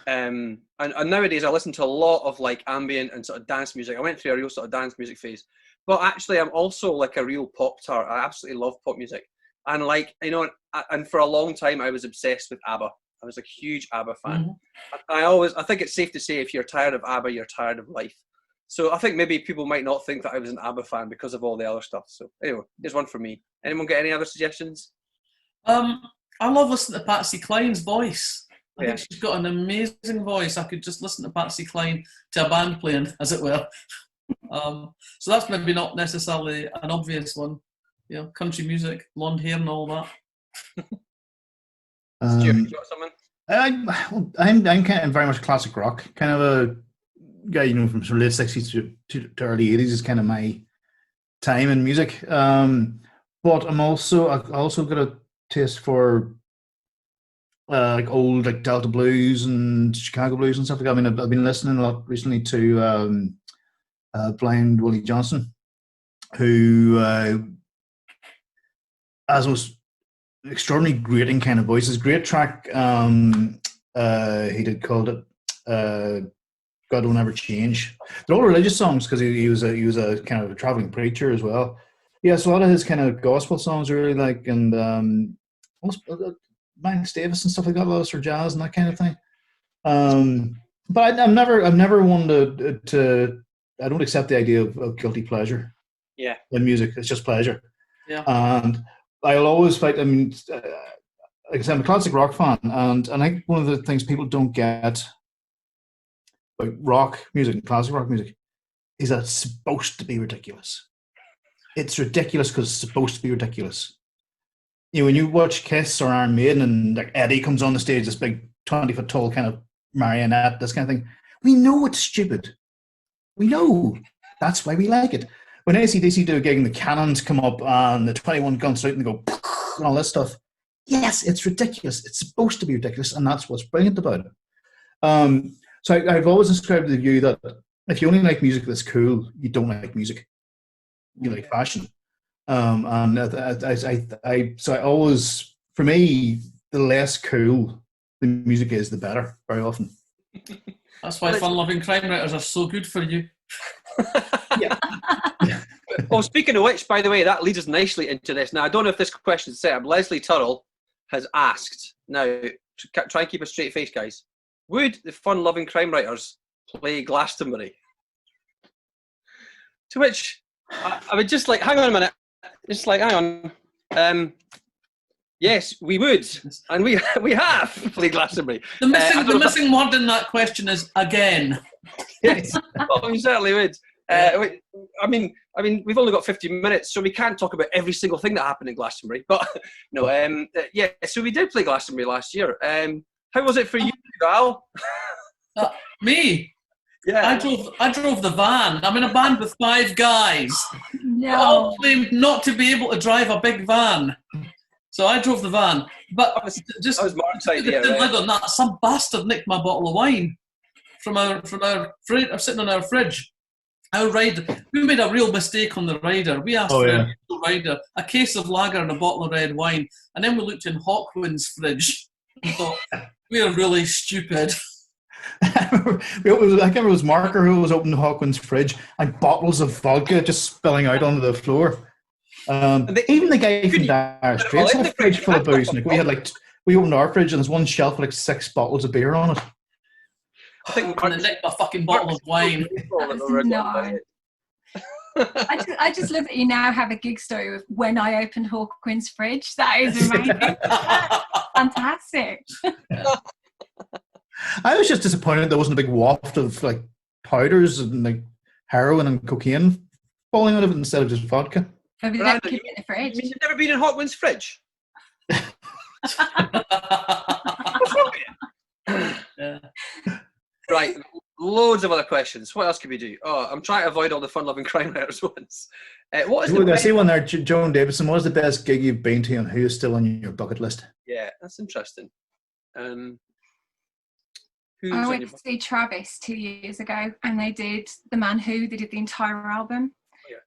And nowadays I listen to a lot of like ambient and sort of dance music. I went through a real sort of dance music phase, but actually I'm also like a real pop tart. I absolutely love pop music, and like, you know, and for a long time I was obsessed with ABBA. I was a huge ABBA fan. I think it's safe to say if you're tired of ABBA, you're tired of life. So I think maybe people might not think that I was an ABBA fan because of all the other stuff. So anyway, there's one for me. Anyone get any other suggestions? I love listening to Patsy Cline's voice. I think she's got an amazing voice. I could just listen to Patsy Cline to a band playing, as it were. So that's maybe not necessarily an obvious one. You know, country music, blonde hair and all that. Stuart, you got something? I'm kind of very much classic rock, kind of a guy, you know, from late 60s to early 80s is kind of my time in music. But I also got a taste for like old like Delta blues and Chicago blues and stuff like that. I mean, I've been listening a lot recently to Blind Willie Johnstone, who has most extraordinarily grating kind of voices. Great track he did called it God Don't Ever Change. They're all religious songs because he was a kind of a traveling preacher as well. Yeah, so a lot of his kind of gospel songs I really like, and Miles Davis and stuff like that, lots for jazz and that kind of thing. But I've never one to I don't accept the idea of guilty pleasure. Yeah, in music, it's just pleasure. Yeah, and I'll always fight. I mean, like I said, I'm a classic rock fan, and I think one of the things people don't get about rock music and classic rock music is that it's supposed to be ridiculous. It's ridiculous because it's supposed to be ridiculous. You know, when you watch Kiss or Iron Maiden and like Eddie comes on the stage, this big 20-foot tall kind of marionette, this kind of thing, we know it's stupid. We know. That's why we like it. When AC/DC do a gig and the cannons come up and the 21 guns out and they go and all this stuff, yes, it's ridiculous. It's supposed to be ridiculous, and that's what's brilliant about it. So I've always described the view that if you only like music that's cool, you don't like music. You like fashion. So I always, for me, the less cool the music is, the better, very often. That's why fun-loving crime writers are so good for you. Yeah. Oh, speaking of which, by the way, that leads us nicely into this. Now, I don't know if this question is set up. Leslie Turrell has asked, now, try and keep a straight face, guys. Would the fun-loving crime writers play Glastonbury? To which I would just like, hang on a minute. Just like, hang on. Yes, we would, and we have played Glastonbury. The missing word in that question is again. Yes, well, we certainly would. I mean, we've only got 15 minutes, so we can't talk about every single thing that happened in Glastonbury. But no, yeah. So we did play Glastonbury last year. How was it for you, Al? Me? Yeah, I drove the van. I'm in a band with 5 guys. No. All claimed not to be able to drive a big van. So I drove the van. But that was Mark's idea, didn't right? live on that. Some bastard nicked my bottle of wine from our fridge. I'm sitting on our fridge. Our rider, we made a real mistake on the rider. We asked for a rider a case of lager and a bottle of red wine, and then we looked in Hawkwind's fridge and thought, we are really stupid. I remember it was Marker who was opening Hawkwind's fridge and bottles of vodka just spilling out onto the floor. Even the guy from Dire Straits had a fridge full of booze. And we opened our fridge and there's one shelf with like 6 bottles of beer on it. I think Mark nicked a fucking bottle of wine. No. I just love that you now have a gig story of when I opened Hawkwind's fridge. That is amazing. Fantastic. I was just disappointed there wasn't a big waft of like powders and like heroin and cocaine falling out of it instead of just vodka. Maybe Miranda, keep it in the fridge. You mean you've never been in Hawkwind's fridge? Yeah. Right, loads of other questions. What else could we do? Oh, I'm trying to avoid all the fun-loving crime writers ones. What is the I best... see one there, Joan Davidson. What is the best gig you've been to, and who is still on your bucket list? Yeah, that's interesting. I went to see Travis 2 years ago, and they did The Man Who. They did the entire album.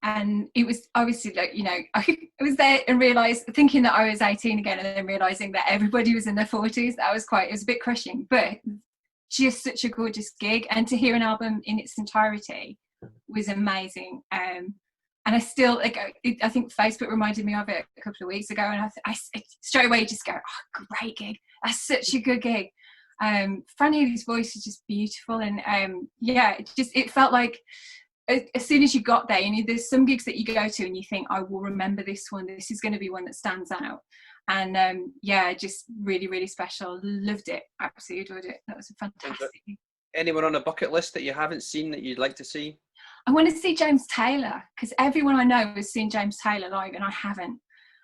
And it was obviously like, you know, I was there and realised, thinking that I was 18 again, and then realising that everybody was in their 40s. It was a bit crushing, but just such a gorgeous gig. And to hear an album in its entirety was amazing. And I still, like, I think Facebook reminded me of it a couple of weeks ago, and I straight away just go, oh, great gig. That's such a good gig. Fran Healy's voice is just beautiful. And it felt like, as soon as you got there, you know, there's some gigs that you go to and you think, I will remember this one. This is going to be one that stands out. And just really, really special. Loved it. Absolutely adored it. That was a fantastic. Anyone on a bucket list that you haven't seen that you'd like to see? I want to see James Taylor, because everyone I know has seen James Taylor live and I haven't.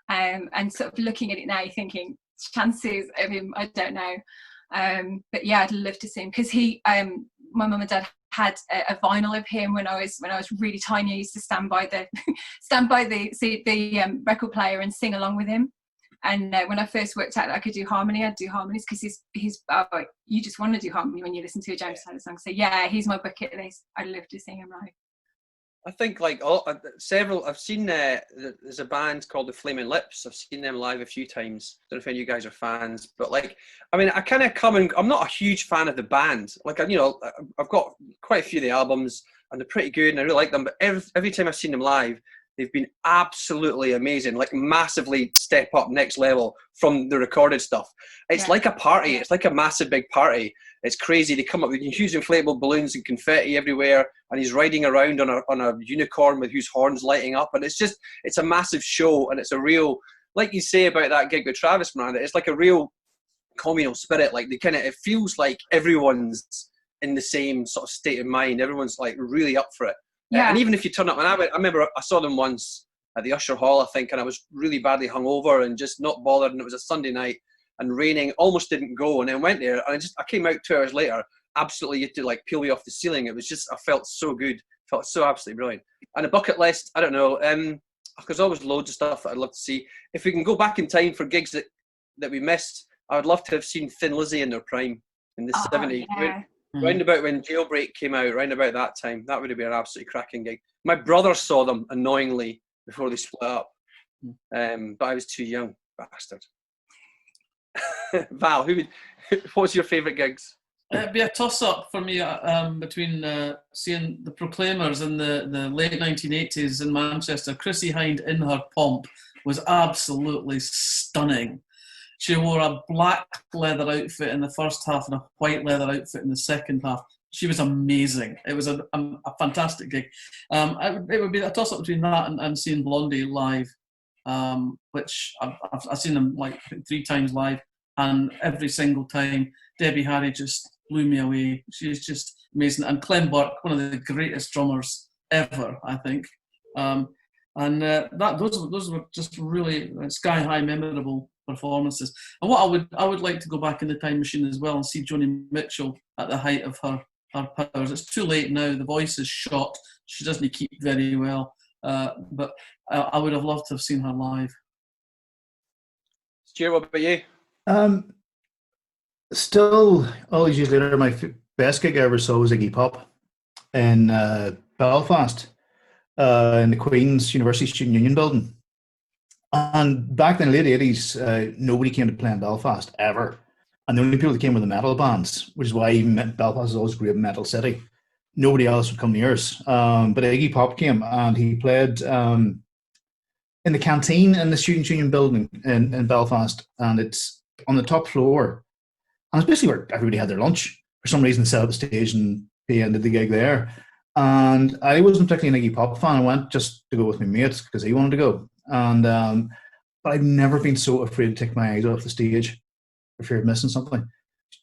And sort of looking at it now, you're thinking, chances of him, I don't know. But yeah, I'd love to see him, because my mum and dad had a vinyl of him when I was really tiny. I used to stand by the record player and sing along with him. And when I first worked out that I could do harmony, I'd do harmonies, because you just want to do harmony when you listen to a James Taylor song. So yeah, he's my bucket list. I'd love to sing him live. I think like several. I've seen there's a band called the Flaming Lips. I've seen them live a few times. Don't know if any of you guys are fans, but like, I mean, I kind of I'm not a huge fan of the band. Like, you know, I've got quite a few of the albums and they're pretty good and I really like them. But every time I've seen them live, they've been absolutely amazing. Like, massively step up, next level from the recorded stuff. It's like a party. It's like a massive big party. It's crazy. They come up with huge inflatable balloons and confetti everywhere, and he's riding around on a unicorn with whose horns lighting up, and it's a massive show, and it's a real, like you say about that gig with Travis, Miranda, it's like a real communal spirit. Like, it feels like everyone's in the same sort of state of mind. Everyone's like really up for it. Yeah. And even if you turn up, and I remember I saw them once at the Usher Hall, I think, and I was really badly hungover and just not bothered, and it was a Sunday night and raining, almost didn't go, and then went there, and I came out 2 hours later, absolutely, you had to like peel me off the ceiling. It was just, I felt so good, felt so absolutely brilliant. And a bucket list, I don't know, there's always loads of stuff that I'd love to see. If we can go back in time for gigs that we missed, I would love to have seen Thin Lizzy in their prime in the 70s. Yeah. Round about when Jailbreak came out, round about that time, that would have been an absolutely cracking gig. My brother saw them, annoyingly, before they split up, but I was too young, bastard. Val, what's your favourite gigs? It'd be a toss-up for me between seeing the Proclaimers in the late 1980s in Manchester. Chrissie Hynde in her pomp was absolutely stunning. She wore a black leather outfit in the first half and a white leather outfit in the second half. She was amazing. It was a fantastic gig. It would be a toss-up between that and seeing Blondie live, which I've seen them like 3 times live, and every single time Debbie Harry just blew me away. She's just amazing. And Clem Burke, one of the greatest drummers ever, I think. Those were just really sky-high memorable performances. And what I would like to go back in the time machine as well and see Joni Mitchell at the height of her powers. It's too late now. The voice is shot. She doesn't keep very well. But I would have loved to have seen her live. Stuart, what about you? Still, all these years later, my best gig I ever saw was Iggy Pop in Belfast, in the Queen's University Student Union building. And back in the late 80s, nobody came to play in Belfast, ever. And the only people that came were the metal bands, which is why Belfast is always a great metal city. Nobody else would come near us. But Iggy Pop came, and he played in the canteen in the Student Union building in Belfast. And it's on the top floor. And it's basically where everybody had their lunch. For some reason, they set up the stage and they ended the gig there. And I wasn't particularly an Iggy Pop fan. I went just to go with my mates because he wanted to go. And but I've never been so afraid to take my eyes off the stage for fear of missing something.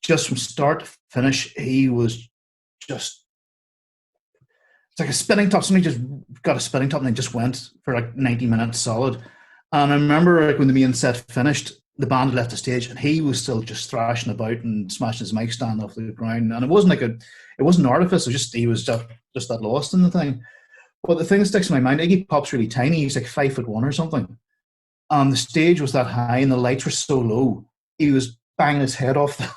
Just from start to finish, he was just, it's like a spinning top. Somebody just got a spinning top and they just went for like 90 minutes solid. And I remember like when the main set finished, the band had left the stage and he was still just thrashing about and smashing his mic stand off the ground. And it wasn't like it wasn't artifice. It was just, he was just that lost in the thing. But the thing that sticks in my mind, Iggy Pop's really tiny. He's like 5'1" or something. The stage was that high and the lights were so low. He was banging his head off the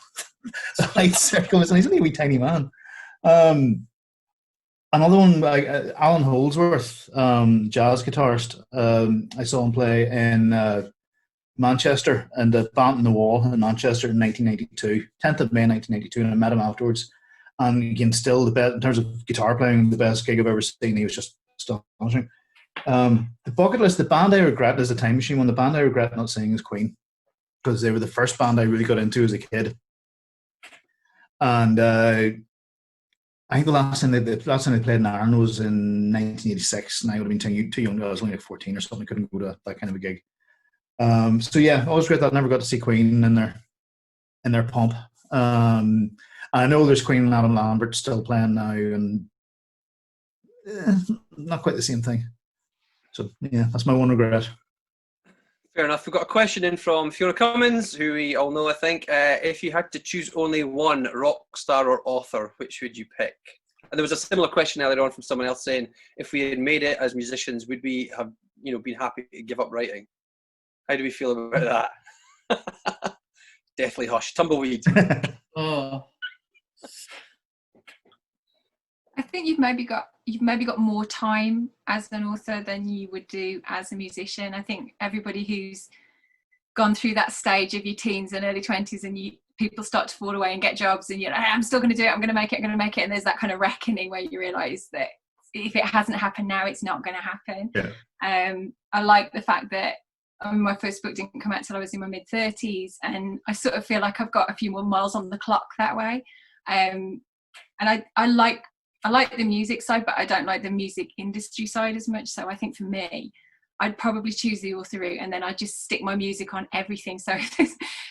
light circles, and he's only a wee tiny man. Another one, Allan Holdsworth, jazz guitarist. I saw him play in Manchester and the Band on the Wall in Manchester in 1992, 10th of May 1992, and I met him afterwards. And again, still the best in terms of guitar playing, the best gig I've ever seen. He was just astonishing. The bucket list, the band I regret is the Time Machine one. The band I regret not seeing is Queen, because they were the first band I really got into as a kid. And I think the last time they played in Ireland was in 1986, and I would have been too young. I was only like 14 or something. I couldn't go to that kind of a gig. So yeah, always regret that I never got to see Queen in their pomp. I know there's Queen and Adam Lambert still playing now, and not quite the same thing. So yeah, that's my one regret. Fair enough. We've got a question in from Fiona Cummins, who we all know, I think. If you had to choose only one rock star or author, which would you pick? And there was a similar question earlier on from someone else saying, if we had made it as musicians, would we have, been happy to give up writing? How do we feel about that? Deathly hush. Tumbleweed. Oh. I think you've maybe got more time as an author than you would do as a musician. I think everybody who's gone through that stage of your teens and early 20s and people start to fall away and get jobs and I'm still going to do it, I'm going to make it, and there's that kind of reckoning where you realise that if it hasn't happened now, it's not going to happen. Yeah. I like the fact that my first book didn't come out till I was in my mid-30s, and I sort of feel like I've got a few more miles on the clock that way. And I like the music side, but I don't like the music industry side as much. So I think for me, I'd probably choose the author route, and then I'd just stick my music on everything. So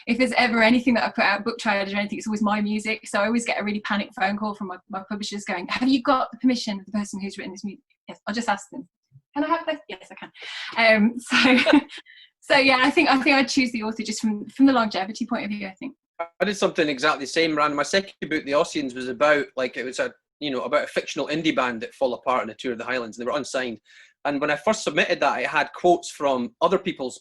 if there's ever anything that I put out, book trailers or anything, it's always my music. So I always get a really panicked phone call from my publishers going, have you got the permission of the person who's written this music? Yes, I'll just ask them. Can I have this? Yes, I can. So yeah, I think I'd choose the author just from the longevity point of view, I think. I did something exactly the same, Miranda. My second book, The Ossians, was about about a fictional indie band that fall apart in a tour of the Highlands, and they were unsigned. And when I first submitted that, I had quotes from other people's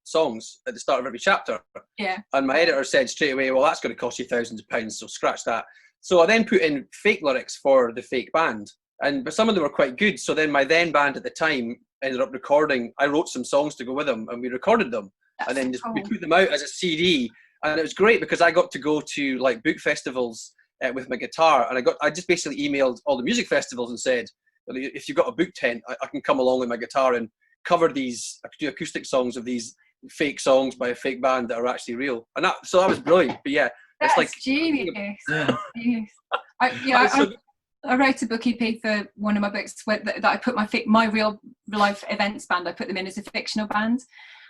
songs at the start of every chapter. Yeah. And my editor said straight away, well, that's going to cost you thousands of pounds, so scratch that. So I then put in fake lyrics for the fake band, but some of them were quite good. So then my then band at the time ended up recording. I wrote some songs to go with them, and we recorded them. That's and then just, we put them out as a CD. And it was great because I got to go to book festivals with my guitar, and I just basically emailed all the music festivals and said, if you've got a book tent, I can come along with my guitar and cover these acoustic songs of these fake songs by a fake band that are actually real. And that was brilliant. But yeah, that's genius. Yeah. Genius. I wrote a book EP for one of my books that I put my real life events band. I put them in as a fictional band.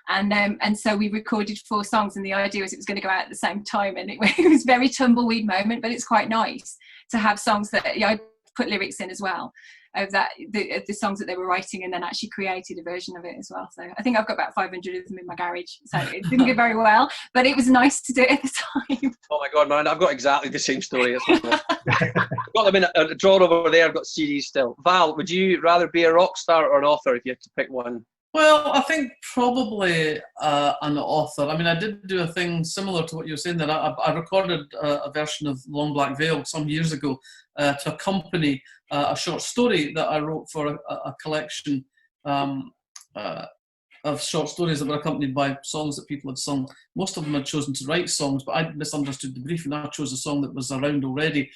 And so we recorded 4 songs, and the idea was it was going to go out at the same time, and it was a very tumbleweed moment, but it's quite nice to have songs that I put lyrics in as well of the songs that they were writing, and then actually created a version of it as well. So I think I've got about 500 of them in my garage, so it didn't go very well, but it was nice to do it at the time. Oh my God, man, I've got exactly the same story. I've got them in a drawer over there. I've got CDs still. Val, would you rather be a rock star or an author if you had to pick one? Well, I think probably an author. I mean, I did do a thing similar to what you were saying there. I recorded a version of Long Black Veil some years ago to accompany a short story that I wrote for a collection of short stories that were accompanied by songs that people had sung. Most of them had chosen to write songs, but I misunderstood the brief, and I chose a song that was around already,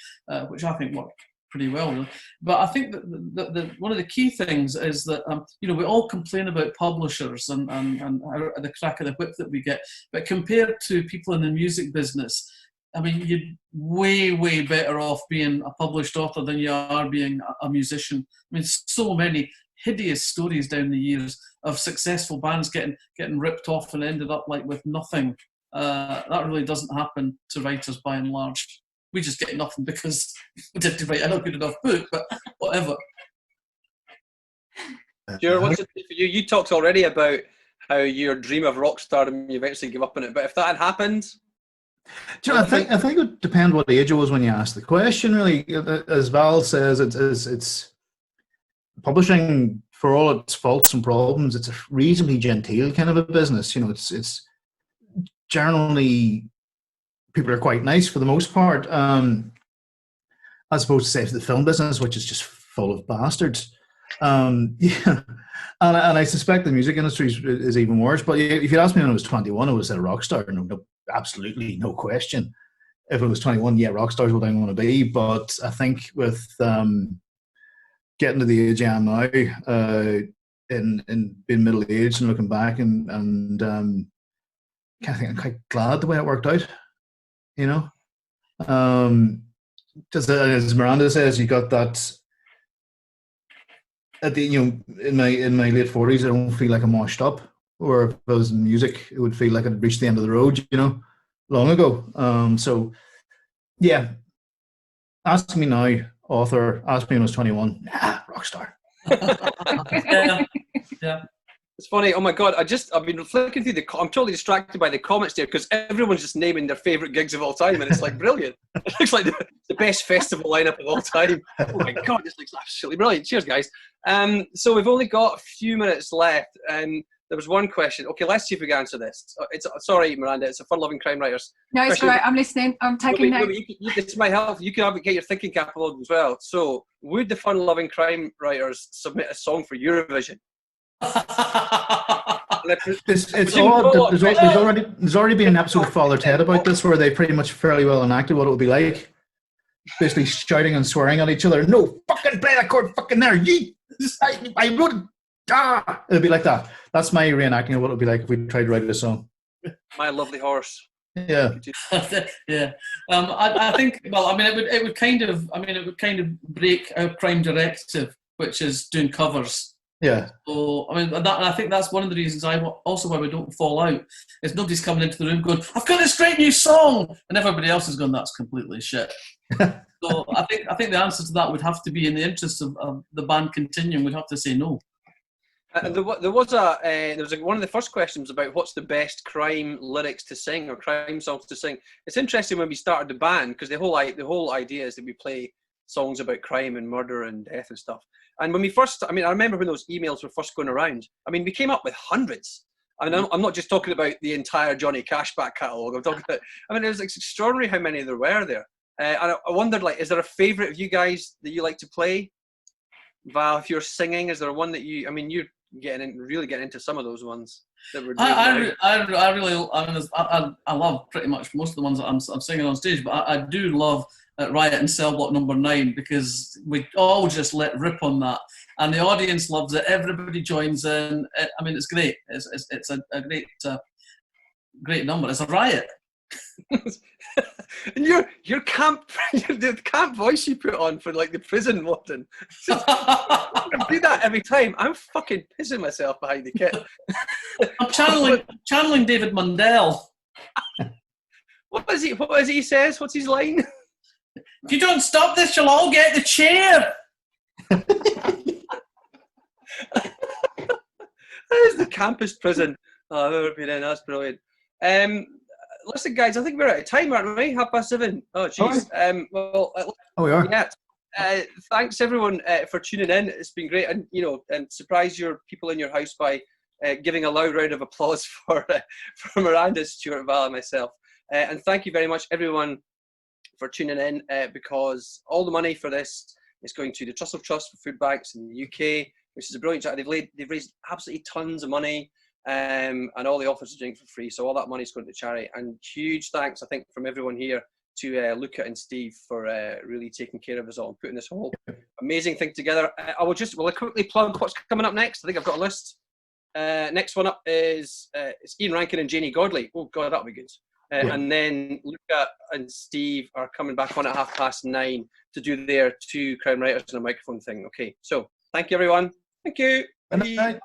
which I think worked pretty well, really. But I think that one of the key things is that we all complain about publishers and the crack of the whip that we get, but compared to people in the music business, I mean, you're way, way better off being a published author than you are being a musician. I mean, so many hideous stories down the years of successful bands getting ripped off and ended up like with nothing. That really doesn't happen to writers by and large. We just get nothing because we didn't write a not good enough book, but whatever. Stuart, what's it for you? You talked already about how your dream of rock stardom, you eventually give up on it. But if that had happened, do you know, I think it would depend what age it was when you asked the question. Really, as Val says, it's publishing, for all its faults and problems, it's a reasonably genteel kind of a business. You know, it's generally people are quite nice for the most part, as opposed to say the film business, which is just full of bastards. Yeah, and I suspect the music industry is even worse. But if you'd asked me when I was 21, I would have said a rock star. No, absolutely no question. If I was 21, yeah, rock stars what I want to be. But I think with getting to the age I am now, in being middle aged and looking back, and I think I'm quite glad the way it worked out. You know, just as Miranda says, you got that. At the, you know, in my late 40s, I don't feel like I'm washed up. Or if I was in music, it would feel like I'd reached the end of the road, you know, long ago. So, yeah, ask me now, author. Ask me when I was 21. Rock star. Yeah. It's funny. Oh my God! I've been flicking through I'm totally distracted by the comments there because everyone's just naming their favourite gigs of all time, and it's like brilliant. It looks like the best festival lineup of all time. Oh my God! This looks absolutely brilliant. Cheers, guys. So we've only got a few minutes left, and there was one question. Okay, let's see if we can answer this. Sorry, Miranda. It's a fun-loving crime writers. No, it's great. I'm listening. I'm taking notes. This might help. You can get your thinking cap on as well. So, would the fun-loving crime writers submit a song for Eurovision? It's odd. There's already been an episode of Father Ted about this where they pretty much fairly well enacted what it would be like. Basically shouting and swearing at each other. No, fucking play that chord fucking there. I wrote it. It'll be like that. That's my reenacting of what it would be like if we tried to write a song. My lovely horse. Yeah. Yeah. I think. Well, I mean, it would kind of break our crime directive, which is doing covers. Yeah. So I mean, I think that's one of the reasons also why we don't fall out is nobody's coming into the room going, "I've got this great new song," and everybody else is going, "That's completely shit." So I think the answer to that would have to be in the interest of the band continuing. We'd have to say no. There was one of the first questions about what's the best crime lyrics to sing or crime songs to sing. It's interesting when we started the band because the whole idea is that we play songs about crime and murder and death and stuff. And when we first, I remember when those emails were first going around. We came up with hundreds. I'm not just talking about the entire Johnny Cash back catalogue. I'm talking about. It was extraordinary how many there were there. And I wondered, is there a favourite of you guys that you like to play? Val, if you're singing, is there one that you're really getting into some of those ones that we're doing? I love pretty much most of the ones that I'm singing on stage, but I do love Riot in Cell Block Number 9 because we all just let rip on that, and the audience loves it. Everybody joins in. It's great. It's a great number. It's a riot. And your camp, the camp voice you put on for the prison warden. I do that every time. I'm fucking pissing myself behind the kit. I'm channeling David Mundell. What is he says? What's his line? If you don't stop this, you'll all get the chair. That is the campus prison I've ever been in. That's brilliant. Listen, guys, I think we're out of time, aren't we? 7:30. Oh, jeez. We are. Yeah. Thanks everyone for tuning in. It's been great, and surprise your people in your house by giving a loud round of applause for Miranda, Stuart, Val, and myself. And thank you very much, everyone, for tuning in, because all the money for this is going to the Trussell Trust for food banks in the UK, which is a brilliant chat. They've raised absolutely tons of money, and all the authors are doing it for free. So all that money is going to charity. And huge thanks, I think, from everyone here to Luca and Steve for really taking care of us all and putting this whole amazing thing together. Will I quickly plug what's coming up next? I think I've got a list. Next one up is it's Ian Rankin and Janie Godley. Oh God, that'll be good. And then Luca and Steve are coming back on at 9:30 to do their 2 Crown Writers and a microphone thing. Okay, so thank you, everyone. Thank you. Good night.